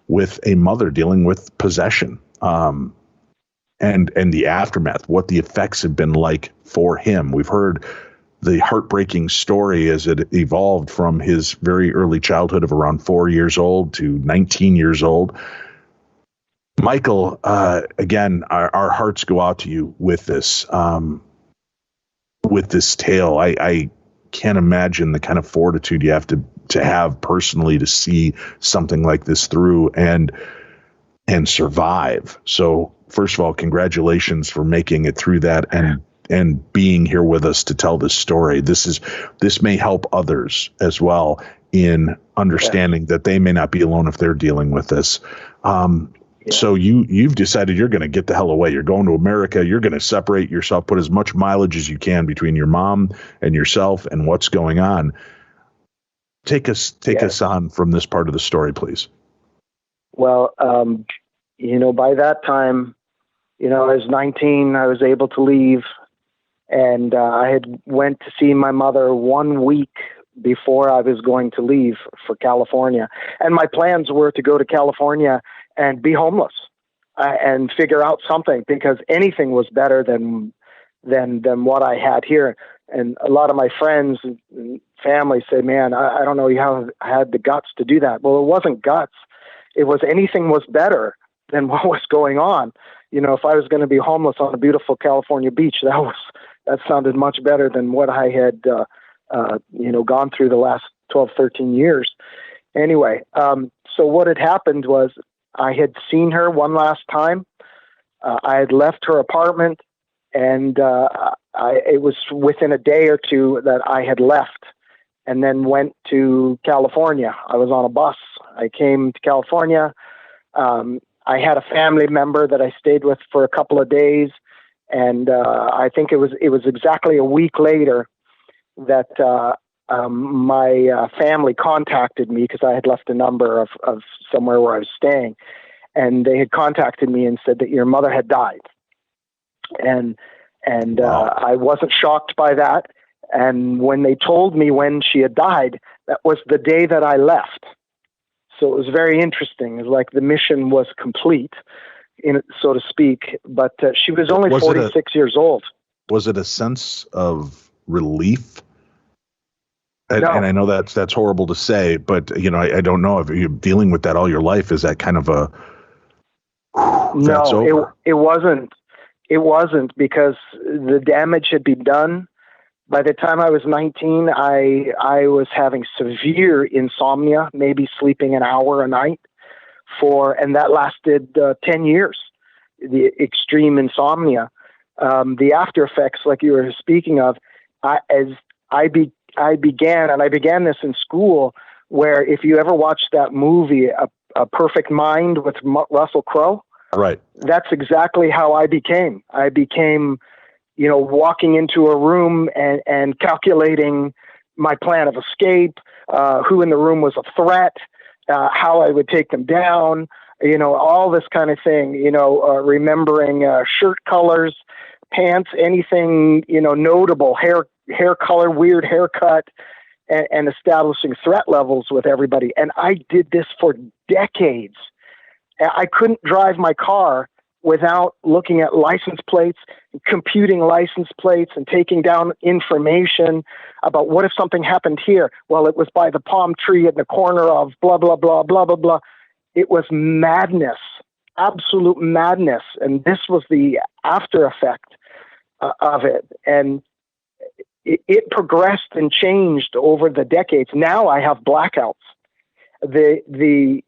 [SPEAKER 1] with a mother dealing with possession and the aftermath, what the effects have been like for him. We've heard the heartbreaking story as it evolved from his very early childhood of around 4 years old to 19 years old. Michael, again, our hearts go out to you with this tale. I can't imagine the kind of fortitude you have to have personally to see something like this through and survive. So first of all, congratulations for making it through that and being here with us to tell this story. This may help others as well in understanding that they may not be alone if they're dealing with this. So you've decided you're going to get the hell away. You're going to America. You're going to separate yourself, put as much mileage as you can between your mom and yourself and what's going on. Take us on from this part of the story, please.
[SPEAKER 2] Well, by that time, I was 19. I was able to leave, and I had went to see my mother 1 week before I was going to leave for California. And my plans were to go to California and be homeless and figure out something, because anything was better than what I had here. And a lot of my friends and family say, man, I don't know how I had the guts to do that. Well, it wasn't guts. It was anything was better than what was going on. If I was going to be homeless on a beautiful California beach, that sounded much better than what I had, gone through the last 12, 13 years. Anyway, so what had happened was I had seen her one last time. I had left her apartment, and it was within a day or two that I had left and then went to California. I was on a bus. I came to California. I had a family member that I stayed with for a couple of days, and I think it was exactly a week later that my family contacted me, because I had left a number of somewhere where I was staying, and they had contacted me and said that your mother had died. And wow. I wasn't shocked by that. And when they told me when she had died, that was the day that I left. So it was very interesting. It was like the mission was complete, so to speak. But she was only 46 years old.
[SPEAKER 1] Was it a sense of relief? And,
[SPEAKER 2] no.
[SPEAKER 1] and I know that's horrible to say, but I don't know if you're dealing with that all your life. Is that kind of a
[SPEAKER 2] no? It wasn't. It wasn't, because the damage had been done. By the time I was 19, I was having severe insomnia, maybe sleeping an hour a night and that lasted 10 years. The extreme insomnia, the after effects, like you were speaking of, I began this in school, where if you ever watched that movie, A Perfect Mind with Russell Crowe,
[SPEAKER 1] right?
[SPEAKER 2] That's exactly how I became. I became, walking into a room and calculating my plan of escape, who in the room was a threat, how I would take them down, all this kind of thing, remembering shirt colors, pants, anything, notable, hair color, weird haircut, and establishing threat levels with everybody. And I did this for decades. I couldn't drive my car without looking at license plates, computing license plates, and taking down information about what if something happened here. Well, it was by the palm tree in the corner of blah, blah, blah, blah, blah, blah. It was madness, absolute madness. And this was the after effect of it. And it progressed and changed over the decades. Now I have blackouts. The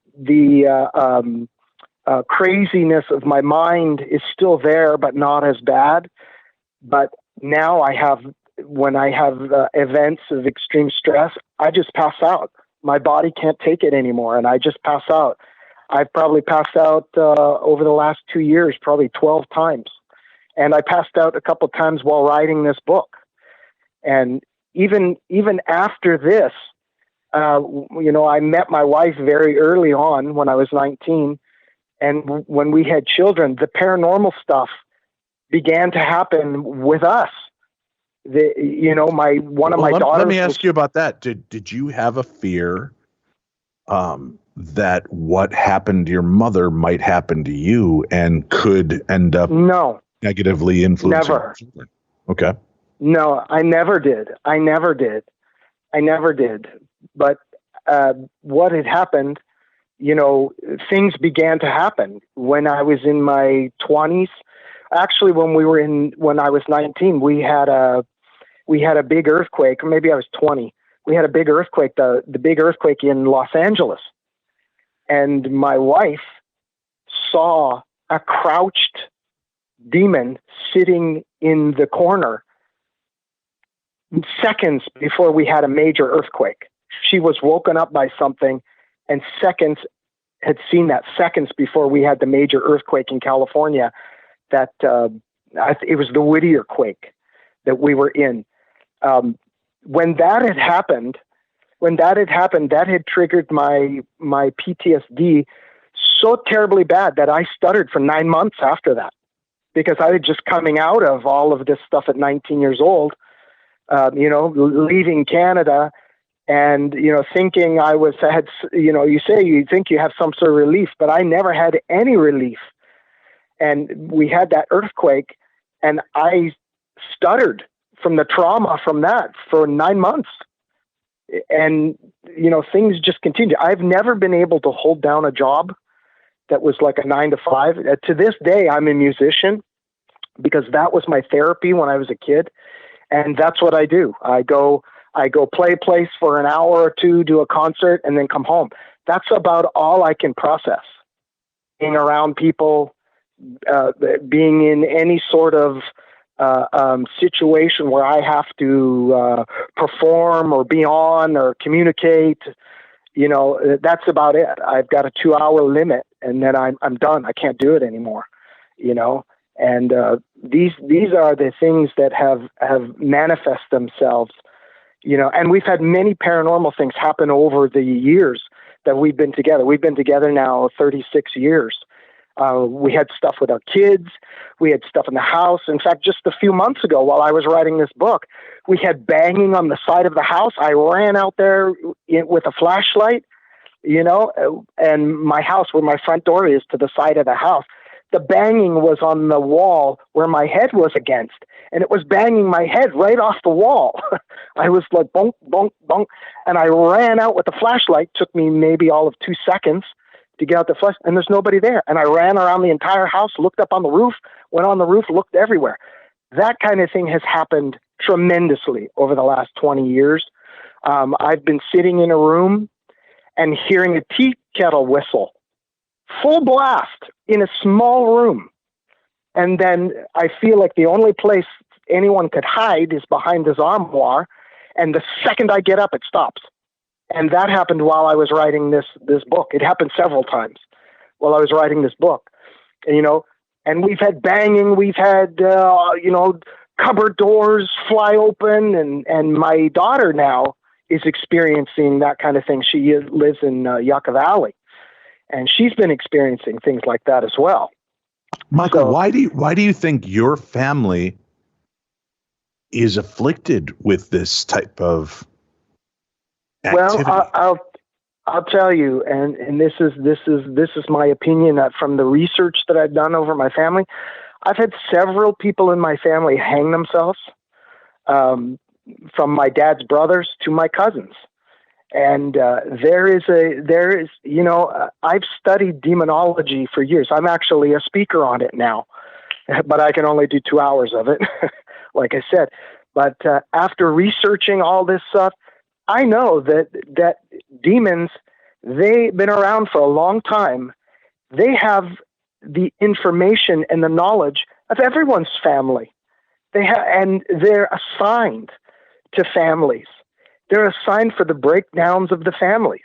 [SPEAKER 2] craziness of my mind is still there, but not as bad. But now when I have events of extreme stress, I just pass out. My body can't take it anymore, and I just pass out. I've probably passed out over the last 2 years, probably 12 times. And I passed out a couple times while writing this book. And even after this, I met my wife very early on when I was 19. And when we had children, the paranormal stuff began to happen with us. One of my daughters.
[SPEAKER 1] Let me ask you about that. Did you have a fear that what happened to your mother might happen to you and could end up negatively influencing your children? Okay.
[SPEAKER 2] No, I never did. But what had happened, things began to happen when I was in my 20s. Actually, when I was 19, we had a big earthquake, or maybe I was 20. We had a big earthquake, the big earthquake in Los Angeles. And my wife saw a crouched demon sitting in the corner seconds before we had a major earthquake. She was woken up by something and had seen that seconds before we had the major earthquake in California. That it was the Whittier quake that we were in. When that had happened, that had triggered my PTSD so terribly bad that I stuttered for 9 months after that, because I was just coming out of all of this stuff at 19 years old, leaving Canada and, thinking you think you have some sort of relief, but I never had any relief. And we had that earthquake and I stuttered from the trauma from that for 9 months. And, things just continue. I've never been able to hold down a job that was like a 9 to 5. To this day, I'm a musician because that was my therapy when I was a kid. And that's what I do. I go play a place for an hour or two, do a concert, and then come home. That's about all I can process. Being around people, being in any sort of situation where I have to perform or be on or communicate, that's about it. I've got a 2-hour limit, and then I'm done. I can't do it anymore. And these are the things that have manifest themselves. And we've had many paranormal things happen over the years that we've been together. We've been together now 36 years. We had stuff with our kids. We had stuff in the house. In fact, just a few months ago, while I was writing this book, we had banging on the side of the house. I ran out there with a flashlight, and my house, where my front door is, to the side of the house. The banging was on the wall where my head was against, and it was banging my head right off the wall. I was like, bonk, bonk, bonk. And I ran out with the flashlight. Took me maybe all of 2 seconds to get out the flash, and there's nobody there. And I ran around the entire house, looked up on the roof, went on the roof, looked everywhere. That kind of thing has happened tremendously over the last 20 years. I've been sitting in a room and hearing a tea kettle whistle, full blast, in a small room. And then I feel like the only place anyone could hide is behind this armoire. And the second I get up, it stops. And that happened while I was writing this book. It happened several times while I was writing this book, and we've had banging, we've had, cupboard doors fly open, and my daughter now is experiencing that kind of thing. She lives in Yucca Valley, and she's been experiencing things like that as well.
[SPEAKER 1] Michael, so, why do you think your family is afflicted with this type of activity?
[SPEAKER 2] Well, I'll tell you, and this is my opinion from the research that I've done over my family. I've had several people in my family hang themselves, from my dad's brothers to my cousins. And I've studied demonology for years. I'm actually a speaker on it now, but I can only do 2 hours of it, like I said. But after researching all this stuff, I know that demons, they've been around for a long time. They have the information and the knowledge of everyone's family. And they're assigned to families. They're assigned for the breakdowns of the families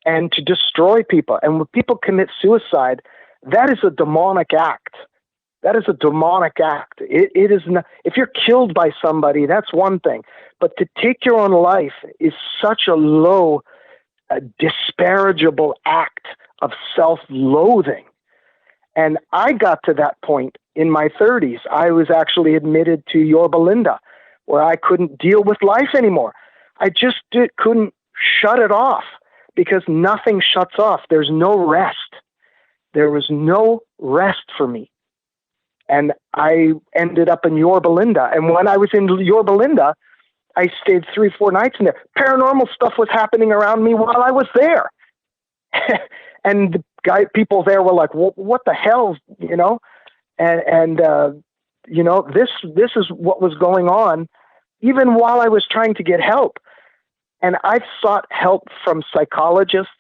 [SPEAKER 2] and to destroy people. And when people commit suicide, that is a demonic act. That is a demonic act. It is not, if you're killed by somebody, that's one thing. But to take your own life is such a low, disparageable act of self-loathing. And I got to that point in my 30s. I was actually admitted to Yorba Linda, where I couldn't deal with life anymore. I just couldn't shut it off, because nothing shuts off. There's no rest. There was no rest for me. And I ended up in Yorba Linda. And when I was in Yorba Linda, I stayed 3-4 nights in there. Paranormal stuff was happening around me while I was there. And the people there were like, what the hell, you know? And you know, this is what was going on even while I was trying to get help. And I've sought help from psychologists.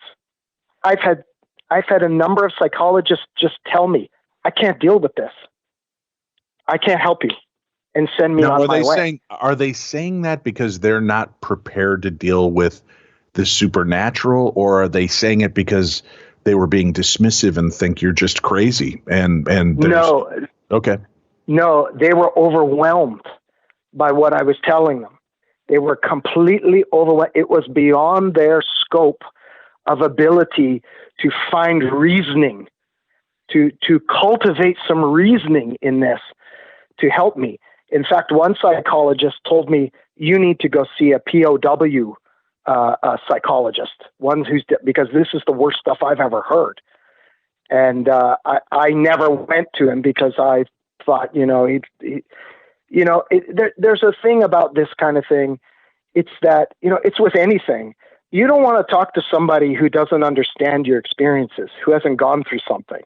[SPEAKER 2] I've had a number of psychologists just tell me, I can't deal with this. I can't help you, and send me on my way.
[SPEAKER 1] Are they saying that because they're not prepared to deal with the supernatural, or are they saying it because they were being dismissive and think you're just crazy? And
[SPEAKER 2] no,
[SPEAKER 1] okay,
[SPEAKER 2] no, they were overwhelmed by what I was telling them. They were completely overwhelmed. It was beyond their scope of ability to find reasoning, to cultivate some reasoning in this to help me. In fact, one psychologist told me, you need to go see a POW psychologist, because this is the worst stuff I've ever heard. And I never went to him because I thought, you know, there's a thing about this kind of thing. It's that, you know, it's with anything. You don't want to talk to somebody who doesn't understand your experiences, who hasn't gone through something.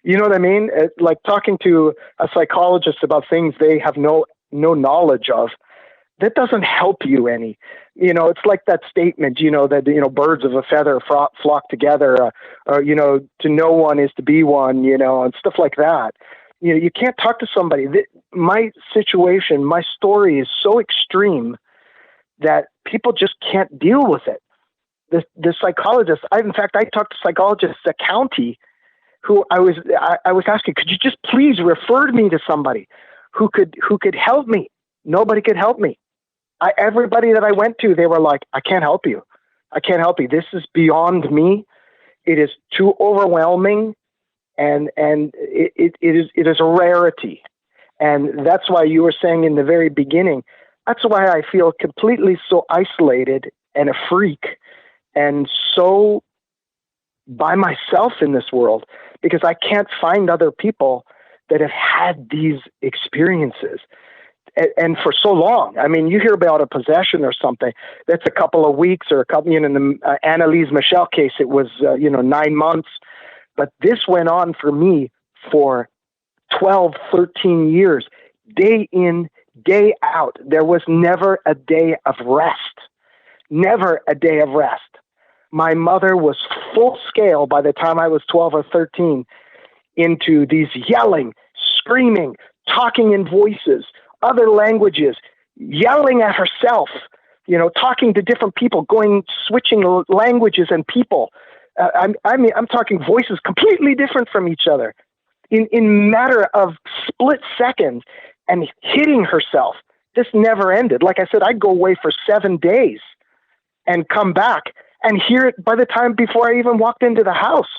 [SPEAKER 2] You know what I mean? It's like talking to a psychologist about things they have no knowledge of. That doesn't help you any. You know, it's like that statement, you know, that, you know, birds of a feather flock together, or, you know, to know one is to be one, you know, and stuff like that. You know, you can't talk to somebody. My situation, my story is so extreme that people just can't deal with it. The psychologist, I talked to psychologists at county who I was asking, could you just please refer me to somebody who could help me? Nobody could help me. Everybody that I went to, they were like, I can't help you. I can't help you. This is beyond me. It is too overwhelming, and it is a rarity. And that's why you were saying in the very beginning, that's why I feel completely so isolated and a freak and so by myself in this world, because I can't find other people that have had these experiences. And for so long, I mean, you hear about a possession or something, that's a couple of weeks or a couple, you know, in the Annalise Michel case, it was, 9 months, but this went on for me for 12, 13 years, day in, day out. There was never a day of rest, never a day of rest. My mother was full scale by the time I was 12 or 13 into these yelling, screaming, talking in voices, other languages, yelling at herself, you know, talking to different people, switching languages and people. I'm talking voices completely different from each other in matter of split seconds, and hitting herself. This never ended. Like I said, I'd go away for 7 days and come back and hear it by the time before I even walked into the house.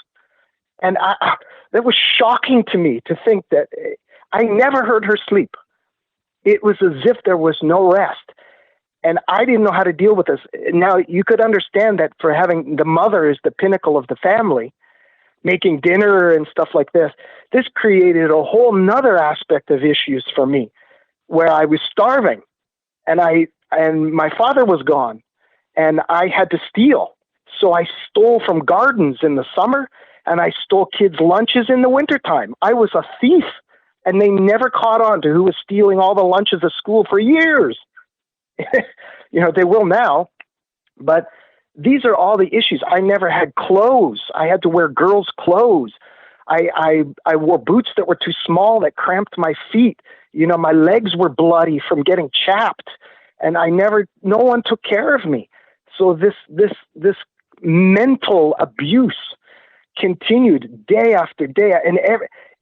[SPEAKER 2] And that was shocking to me to think that I never heard her sleep. It was as if there was no rest. And I didn't know how to deal with this. Now, you could understand that for having the mother is the pinnacle of the family, making dinner and stuff like this created a whole nother aspect of issues for me, where I was starving and my father was gone and I had to steal. So I stole from gardens in the summer and I stole kids' lunches in the wintertime. I was a thief, and they never caught on to who was stealing all the lunches at school for years. You know, they will now, but these are all the issues. I never had clothes. I had to wear girls' clothes. I wore boots that were too small that cramped my feet. You know, my legs were bloody from getting chapped, and no one took care of me. So this mental abuse continued day after day, and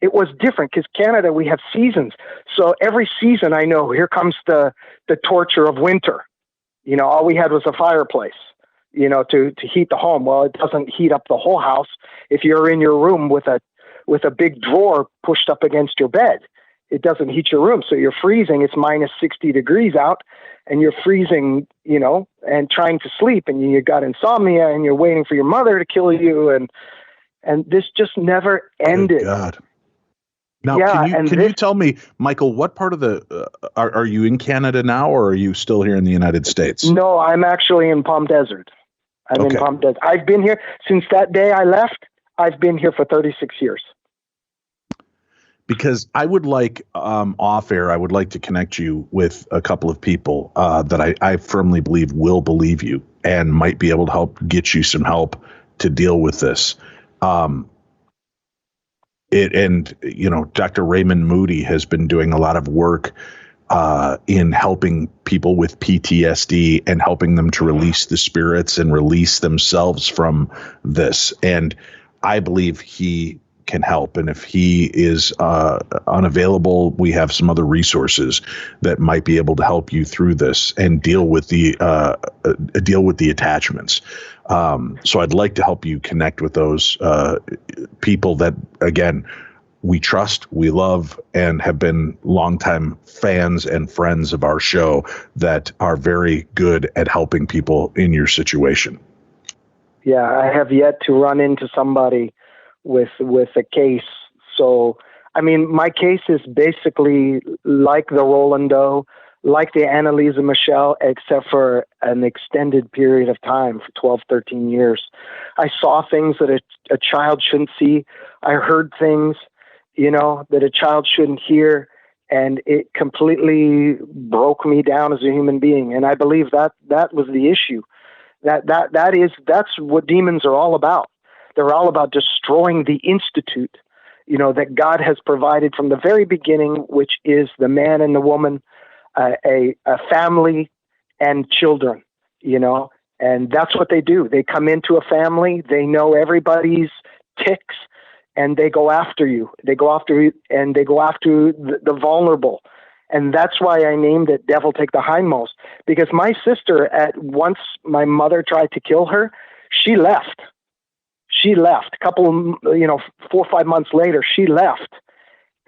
[SPEAKER 2] it was different because Canada, we have seasons. So every season, I know here comes the torture of winter. You know, all we had was a fireplace, you know, to heat the home. Well, it doesn't heat up the whole house if you're in your room with a big drawer pushed up against your bed. It doesn't heat your room, so you're freezing. It's minus 60 degrees out, and you're freezing, you know, and trying to sleep, and you got insomnia, and you're waiting for your mother to kill you, and this just never ended.
[SPEAKER 1] Good God. Now, can you tell me, Michael, what part of the are you in Canada now, or are you still here in the United States?
[SPEAKER 2] No, I'm actually in Palm Desert. I'm in Palm Desert. I've been here since that day I left. I've been here for 36 years.
[SPEAKER 1] Because I would like, off air, I would like to connect you with a couple of people that I firmly believe will believe you and might be able to help get you some help to deal with this. Dr. Raymond Moody has been doing a lot of work in helping people with PTSD and helping them to release the spirits and release themselves from this. And I believe he can help. And if he is unavailable, we have some other resources that might be able to help you through this and deal with the attachments. So I'd like to help you connect with those people that, again, we trust, we love, and have been longtime fans and friends of our show that are very good at helping people in your situation.
[SPEAKER 2] Yeah, I have yet to run into somebody with a case. So, I mean, my case is basically like the Roland Doe, like the Annalisa Michel, except for an extended period of time for 12, 13 years. I saw things that a child shouldn't see. I heard things, that a child shouldn't hear. And it completely broke me down as a human being. And I believe that was the issue. That's what demons are all about. They're all about destroying the institute, that God has provided from the very beginning, which is the man and the woman, a family and children, and that's what they do. They come into a family, they know everybody's ticks, and they go after you. They go after you, and they go after the vulnerable. And that's why I named it Devil Take the Hindmost, because my sister, once my mother tried to kill her, she left. A couple, 4 or 5 months later, she left.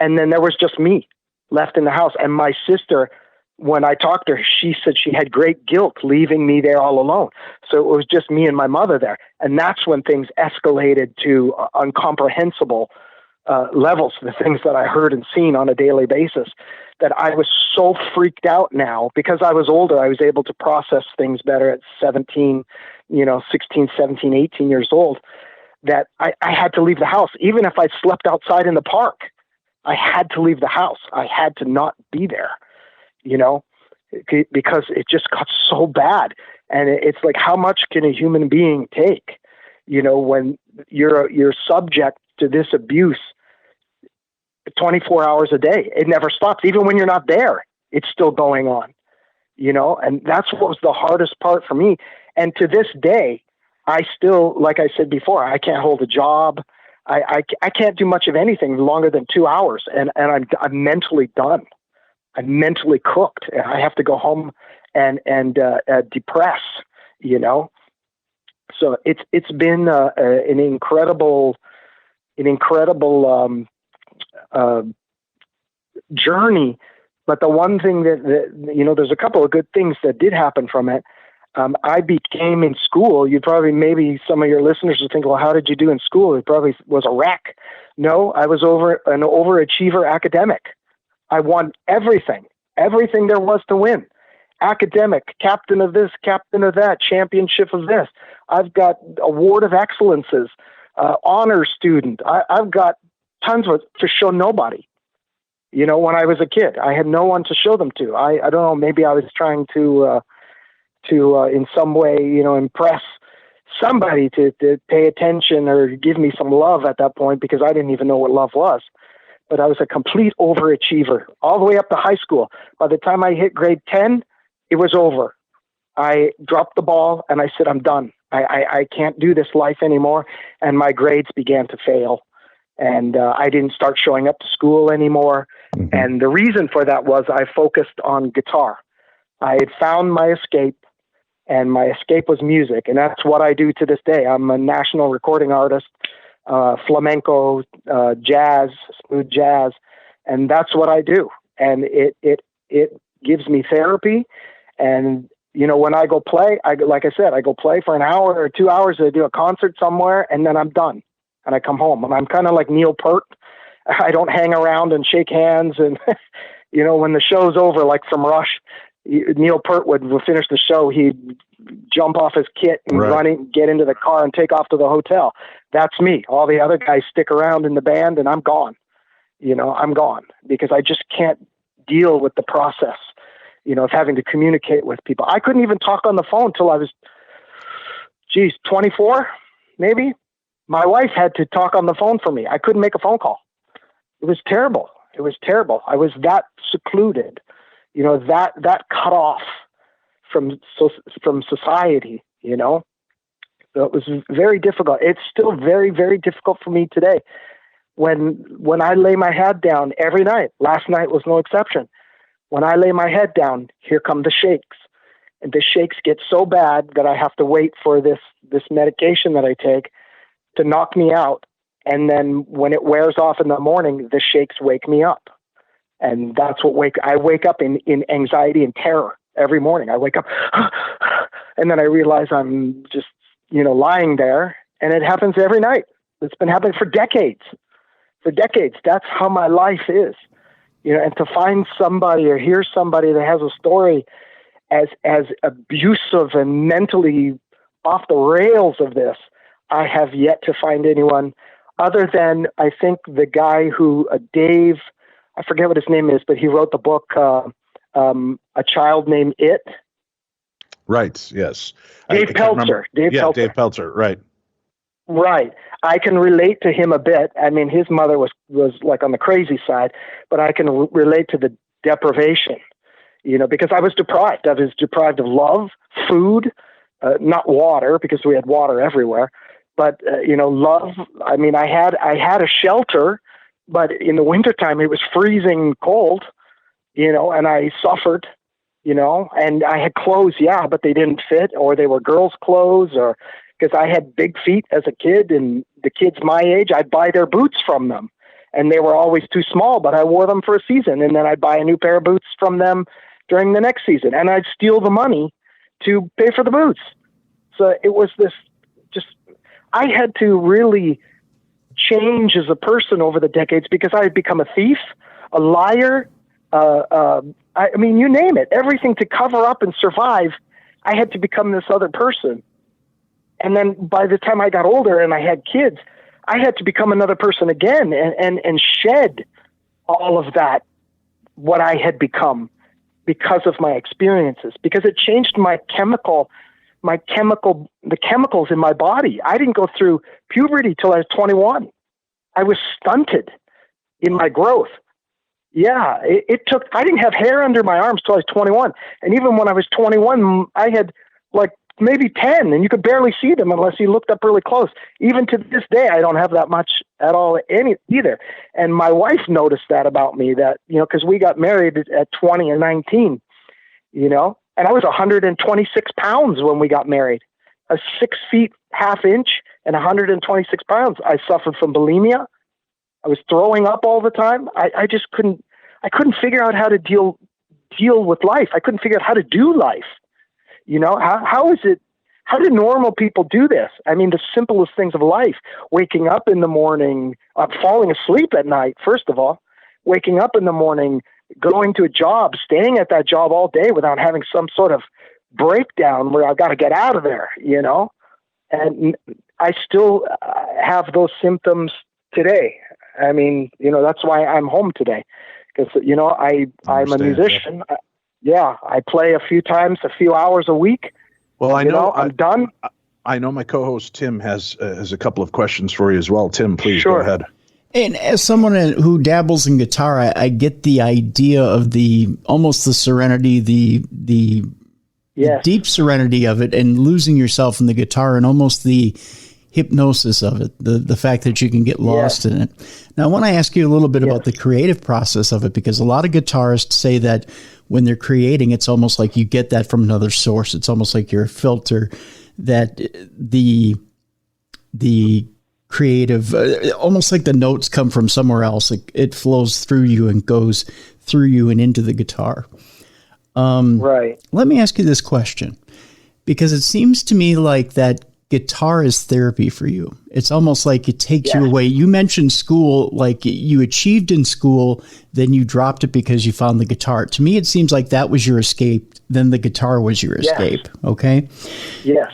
[SPEAKER 2] And then there was just me left in the house. And my sister, when I talked to her, she said she had great guilt leaving me there all alone. So it was just me and my mother there. And that's when things escalated to incomprehensible levels, the things that I heard and seen on a daily basis, that I was so freaked out now. Because I was older, I was able to process things better at 17, 16, 17, 18 years old, that I had to leave the house. Even if I slept outside in the park, I had to leave the house. I had to not be there, because it just got so bad. And it's like, how much can a human being take, when you're subject to this abuse 24 hours a day? It never stops. Even when you're not there, it's still going on, and that's what was the hardest part for me. And to this day, I still, like I said before, I can't hold a job. I can't do much of anything longer than 2 hours, and I'm mentally done. I'm mentally cooked. I have to go home and depress, So it's been an incredible journey. But the one thing that there's a couple of good things that did happen from it. I became in school. Maybe some of your listeners would think, well, how did you do in school? It probably was a wreck. No, I was an overachiever academic. I won everything there was to win. Academic, captain of this, captain of that, championship of this. I've got award of excellences, honor student. I've got tons of it to show nobody. When I was a kid, I had no one to show them to. I don't know, maybe I was trying to in some way, impress somebody to pay attention or give me some love at that point, because I didn't even know what love was. But I was a complete overachiever all the way up to high school. By the time I hit grade 10, it was over. I dropped the ball and I said, I'm done. I can't do this life anymore. And my grades began to fail. And I didn't start showing up to school anymore. Mm-hmm. And the reason for that was I focused on guitar. I had found my escape. And my escape was music. And that's what I do to this day. I'm a national recording artist, flamenco, jazz, smooth jazz. And that's what I do. And it gives me therapy. And, when I go play, I go play for an hour or 2 hours. I do a concert somewhere and then I'm done and I come home. And I'm kind of like Neil Peart. I don't hang around and shake hands. And, when the show's over, like from Rush, Neil Peart would finish the show. He'd jump off his kit and get into the car and take off to the hotel. That's me. All the other guys stick around in the band, and I'm gone. I'm gone because I just can't deal with the process, of having to communicate with people. I couldn't even talk on the phone till I was, 24, maybe. My wife had to talk on the phone for me. I couldn't make a phone call. It was terrible. I was that secluded, that cut off from society, So it was very difficult. It's still very, very difficult for me today. When I lay my head down every night, last night was no exception. When I lay my head down, here come the shakes. And the shakes get so bad that I have to wait for this medication that I take to knock me out. And then when it wears off in the morning, the shakes wake me up. And that's what I wake up in anxiety and terror every morning. I wake up and then I realize I'm just, lying there, and it happens every night. It's been happening for decades. That's how my life is, and to find somebody or hear somebody that has a story as abusive and mentally off the rails of this, I have yet to find anyone other than, I think, the guy who, Dave, I forget what his name is, but he wrote the book, A Child Named It.
[SPEAKER 1] Right. Yes.
[SPEAKER 2] Dave Peltzer. Dave
[SPEAKER 1] Peltzer. Right.
[SPEAKER 2] Right. I can relate to him a bit. I mean, his mother was like on the crazy side, but I can relate to the deprivation, because I was deprived. I was deprived of love, food, not water, because we had water everywhere, but, love. I mean, I had a shelter, but in the wintertime it was freezing cold, and I suffered, and I had clothes, but they didn't fit, or they were girls' clothes, or because I had big feet as a kid, and the kids my age, I'd buy their boots from them, and they were always too small, but I wore them for a season, and then I'd buy a new pair of boots from them during the next season, and I'd steal the money to pay for the boots. So it was I had to really change as a person over the decades because I had become a thief, a liar, I mean, you name it, everything to cover up and survive. I had to become this other person. And then by the time I got older and I had kids, I had to become another person again and shed all of that, what I had become because of my experiences, because it changed the chemicals in my body. I didn't go through puberty till I was 21. I was stunted in my growth. Yeah, I didn't have hair under my arms till I was 21. And even when I was 21, I had like maybe 10, and you could barely see them unless you looked up really close. Even to this day, I don't have that much at all either. And my wife noticed that about me, that, because we got married at 20 and 19, and I was 126 pounds when we got married, a 6 feet, half inch, and 126 pounds. I suffered from bulimia. I was throwing up all the time. I just couldn't figure out how to deal with life. I couldn't figure out how to do life. How do normal people do this? I mean, the simplest things of life, waking up in the morning, falling asleep at night, first of all, waking up in the morning, going to a job, staying at that job all day without having some sort of breakdown where I've got to get out of there, and I still have those symptoms today. I mean, that's why I'm home today, because, I'm a musician. I play a few hours a week.
[SPEAKER 1] Well, I know
[SPEAKER 2] I'm done.
[SPEAKER 1] I know my co-host Tim has a couple of questions for you as well. Tim, please go ahead.
[SPEAKER 3] And as someone who dabbles in guitar, I get the idea of almost the serenity, the deep serenity of it, and losing yourself in the guitar, and almost the hypnosis of it, the fact that you can get lost in it. Now, I want to ask you a little bit about the creative process of it, because a lot of guitarists say that when they're creating, it's almost like you get that from another source. It's almost like you're a filter, that the creative, almost like the notes come from somewhere else. It flows through you and goes through you and into the guitar. Right. Let me ask you this question, because it seems to me like that guitar is therapy for you. It's almost like it takes you away. You mentioned school, like you achieved in school, then you dropped it because you found the guitar. To me, it seems like that was your escape. Then the guitar was your escape. Okay.
[SPEAKER 2] Yes.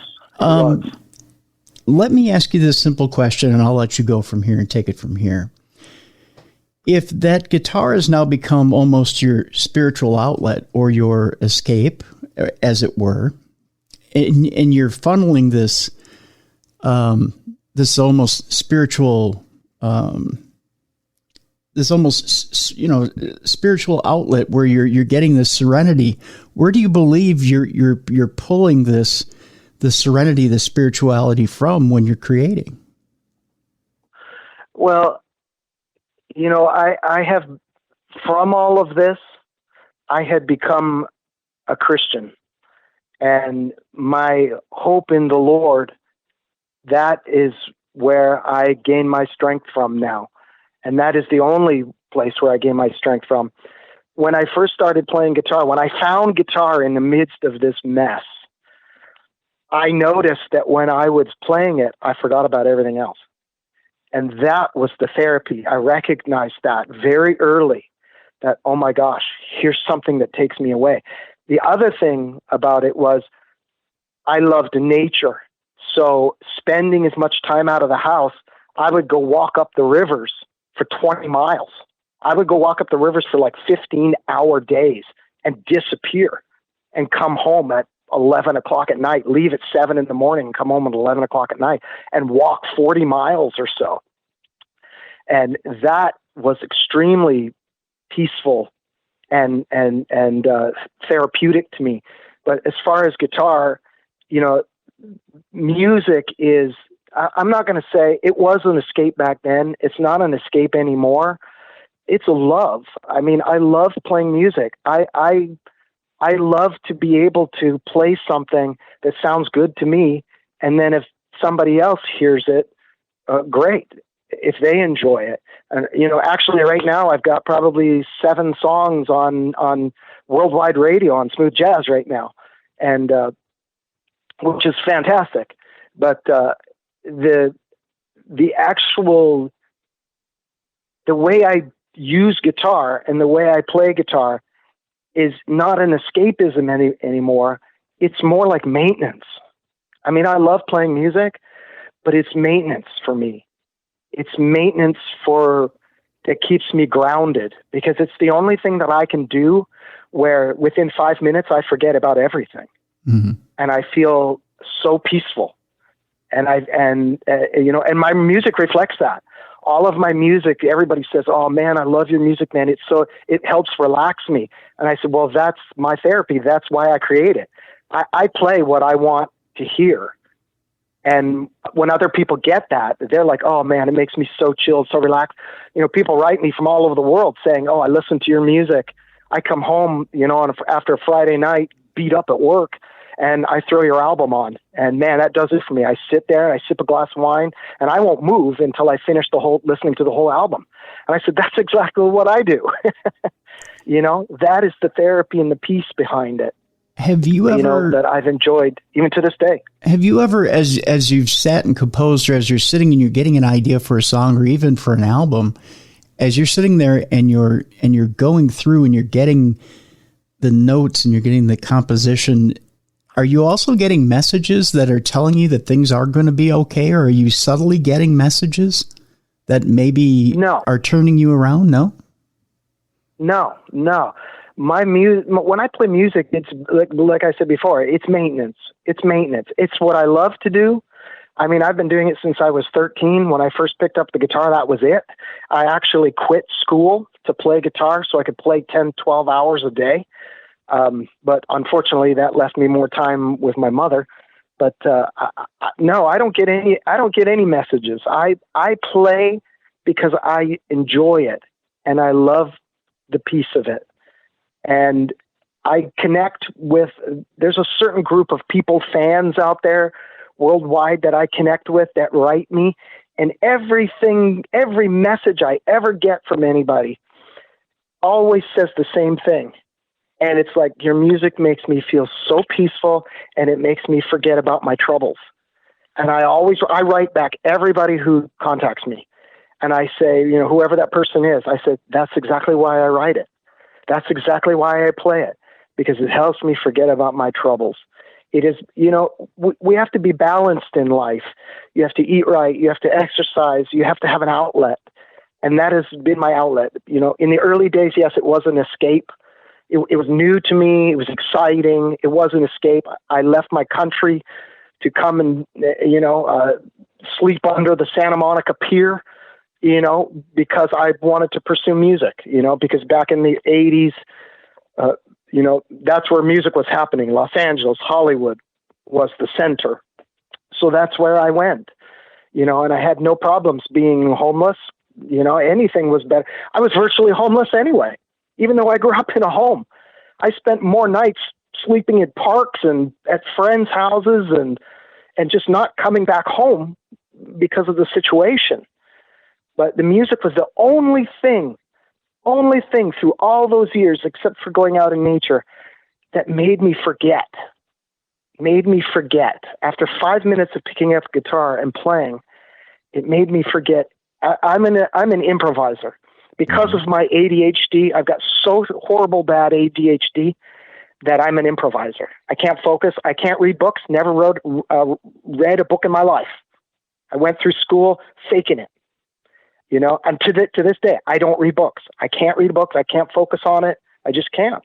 [SPEAKER 3] Let me ask you this simple question, and I'll let you go from here and take it from here. If that guitar has now become almost your spiritual outlet or your escape, as it were, and you're funneling this this almost spiritual spiritual outlet where you're getting this serenity, where do you believe you're pulling the serenity, the spirituality from when you're creating?
[SPEAKER 2] Well, I have, from all of this, I had become a Christian, and my hope in the Lord, that is where I gain my strength from now. And that is the only place where I gain my strength from. When I first started playing guitar, when I found guitar in the midst of this mess, I noticed that when I was playing it, I forgot about everything else. And that was the therapy. I recognized that very early, that, oh my gosh, here's something that takes me away. The other thing about it was I loved nature. So spending as much time out of the house, I would go walk up the rivers for 20 miles. I would go walk up the rivers for like 15-hour days and disappear and come home at 11 o'clock at night, leave at 7 in the morning and come home at 11 o'clock at night and walk 40 miles or so. And that was extremely peaceful and therapeutic to me. But as far as guitar, music is, I'm not going to say it was an escape back then. It's not an escape anymore. It's a love. I mean, I love playing music. I love to be able to play something that sounds good to me. And then if somebody else hears it, great, if they enjoy it. And, actually right now I've got probably 7 songs on worldwide radio on smooth jazz right now. And, which is fantastic. But, the way I use guitar and the way I play guitar is not an escapism anymore. It's more like maintenance. I mean, I love playing music, but it's maintenance for me. It's maintenance that keeps me grounded, because it's the only thing that I can do where within 5 minutes I forget about everything. Mm-hmm. And I feel so peaceful. And and my music reflects that. All of my music, everybody says, "Oh man, I love your music, man. It helps relax me." And I said, "Well, that's my therapy. That's why I create it. I play what I want to hear." And when other people get that, they're like, "Oh man, it makes me so chilled, so relaxed." People write me from all over the world saying, "Oh, I listen to your music. I come home, after a Friday night, beat up at work, and I throw your album on, and man, that does it for me. I sit there and I sip a glass of wine and I won't move until I finish listening to the whole album." And I said, "That's exactly what I do." That is the therapy and the peace behind it.
[SPEAKER 3] Have you ever,
[SPEAKER 2] that I've enjoyed even to this day?
[SPEAKER 3] Have you ever, as you've sat and composed, or as you're sitting and you're getting an idea for a song or even for an album, as you're sitting there and you're going through and you're getting the notes and you're getting the composition, are you also getting messages that are telling you that things are going to be okay? Or are you subtly getting messages that maybe are turning you around? No? No. When I play music, it's like I said before, it's maintenance. It's what I love to do. I mean, I've been doing it since I was 13. When I first picked up the guitar, that was it. I actually quit school to play guitar so I could play 10, 12 hours a day. But unfortunately that left me more time with my mother. But, no, I don't get any messages. I play because I enjoy it and I love the piece of it. And I connect with, there's a certain group of people, fans out there worldwide that I connect with that write me, and every message I ever get from anybody always says the same thing. And it's like, your music makes me feel so peaceful and it makes me forget about my troubles.
[SPEAKER 2] And I write back everybody who contacts me. And I say, whoever that person is, I said, that's exactly why I write it. That's exactly why I play it, because it helps me forget about my troubles. It is, we have to be balanced in life. You have to eat right. You have to exercise. You have to have an outlet. And that has been my outlet. In the early days, yes, it was an escape. It was new to me. It was exciting. It was an escape. I left my country to come and, sleep under the Santa Monica Pier, because I wanted to pursue music, because back in the 80s, that's where music was happening. Los Angeles, Hollywood was the center. So that's where I went, and I had no problems being homeless. Anything was better. I was virtually homeless anyway, even though I grew up in a home. I spent more nights sleeping in parks and at friends' houses and just not coming back home because of the situation. But the music was the only thing through all those years, except for going out in nature, that made me forget. After 5 minutes of picking up guitar and playing, it made me forget. I'm an improviser. Because of my ADHD, I've got so horrible bad ADHD that I'm an improviser. I can't focus. I can't read books. Never read a book in my life. I went through school faking it. And to this day, I don't read books. I can't read books. I can't focus on it. I just can't,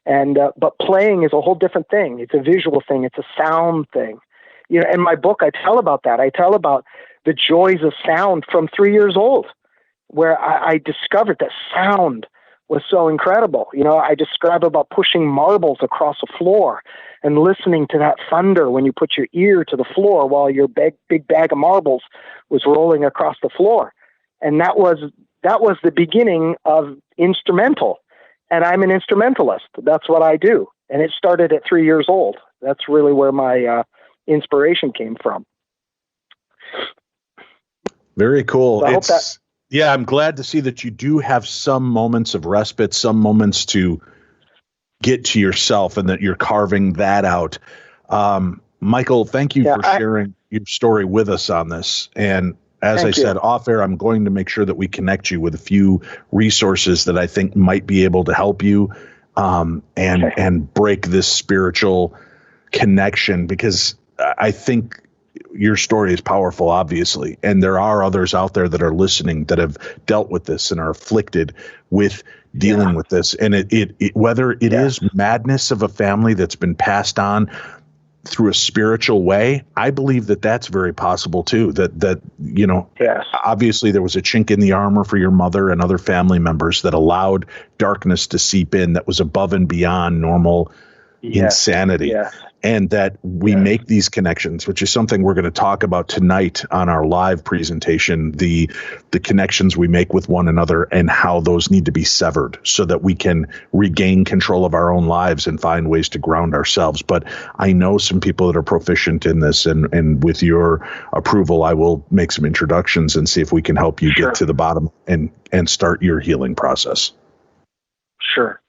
[SPEAKER 2] but playing is a whole different thing. It's a visual thing. It's a sound thing. In my book, I tell about that. I tell about the joys of sound from 3 years old, where I discovered that sound was so incredible. I describe about pushing marbles across a floor and listening to that thunder when you put your ear to the floor while your big bag of marbles was rolling across the floor. And that was the beginning of instrumental. And I'm an instrumentalist. That's what I do. And it started at 3 years old. That's really where my inspiration came from.
[SPEAKER 1] Very cool.
[SPEAKER 2] So
[SPEAKER 1] yeah, I'm glad to see that you do have some moments of respite, some moments to get to yourself, and that you're carving that out. Michael, thank you for sharing your story with us on this. And as I said off air, I'm going to make sure that we connect you with a few resources that I think might be able to help you and break this spiritual connection, because I think your story is powerful, obviously. And there are others out there that are listening that have dealt with this and are afflicted with dealing with this. And it whether it is madness of a family that's been passed on through a spiritual way, I believe that that's very possible too. Obviously there was a chink in the armor for your mother and other family members that allowed darkness to seep in that was above and beyond normal insanity. And that we make these connections, which is something we're going to talk about tonight on our live presentation, the connections we make with one another and how those need to be severed so that we can regain control of our own lives and find ways to ground ourselves. But I know some people that are proficient in this, and with your approval, I will make some introductions and see if we can help you get to the bottom and start your healing process.
[SPEAKER 2] Sure.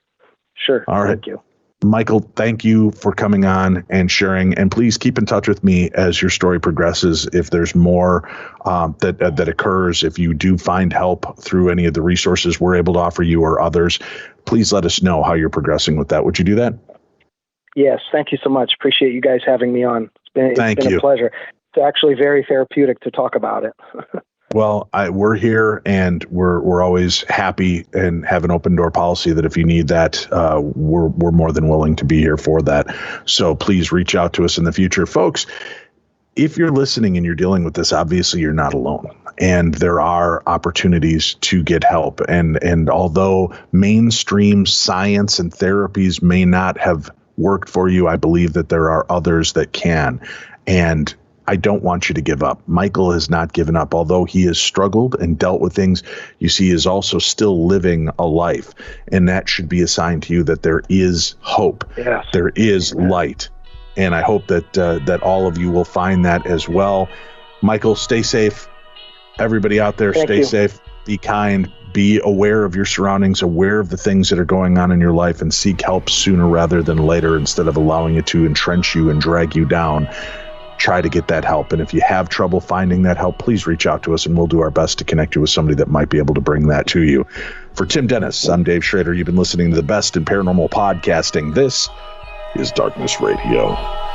[SPEAKER 1] All right.
[SPEAKER 2] Thank you.
[SPEAKER 1] Michael, thank you for coming on and sharing, and please keep in touch with me as your story progresses. If there's more that occurs, if you do find help through any of the resources we're able to offer you or others, please let us know how you're progressing with that. Would you do that?
[SPEAKER 2] Yes, thank you so much. Appreciate you guys having me on. It's been a pleasure. It's actually very therapeutic to talk about it.
[SPEAKER 1] Well, we're here, and we're always happy and have an open door policy that if you need that, we're more than willing to be here for that. So please reach out to us in the future. Folks, if you're listening and you're dealing with this, obviously you're not alone. And there are opportunities to get help. And although mainstream science and therapies may not have worked for you, I believe that there are others that can. And I don't want you to give up. Michael has not given up. Although he has struggled and dealt with things, you see, he is also still living a life. And that should be a sign to you that there is hope. Yes. There is light. And I hope that all of you will find that as well. Michael, stay safe. Everybody out there, stay safe. Be kind. Be aware of your surroundings, aware of the things that are going on in your life, and seek help sooner rather than later instead of allowing it to entrench you and drag you down. try to get that help. And if you have trouble finding that help, please reach out to us and we'll do our best to connect you with somebody that might be able to bring that to you. For Tim Dennis, I'm Dave Schrader. You've been listening to the best in paranormal podcasting. This is Darkness Radio.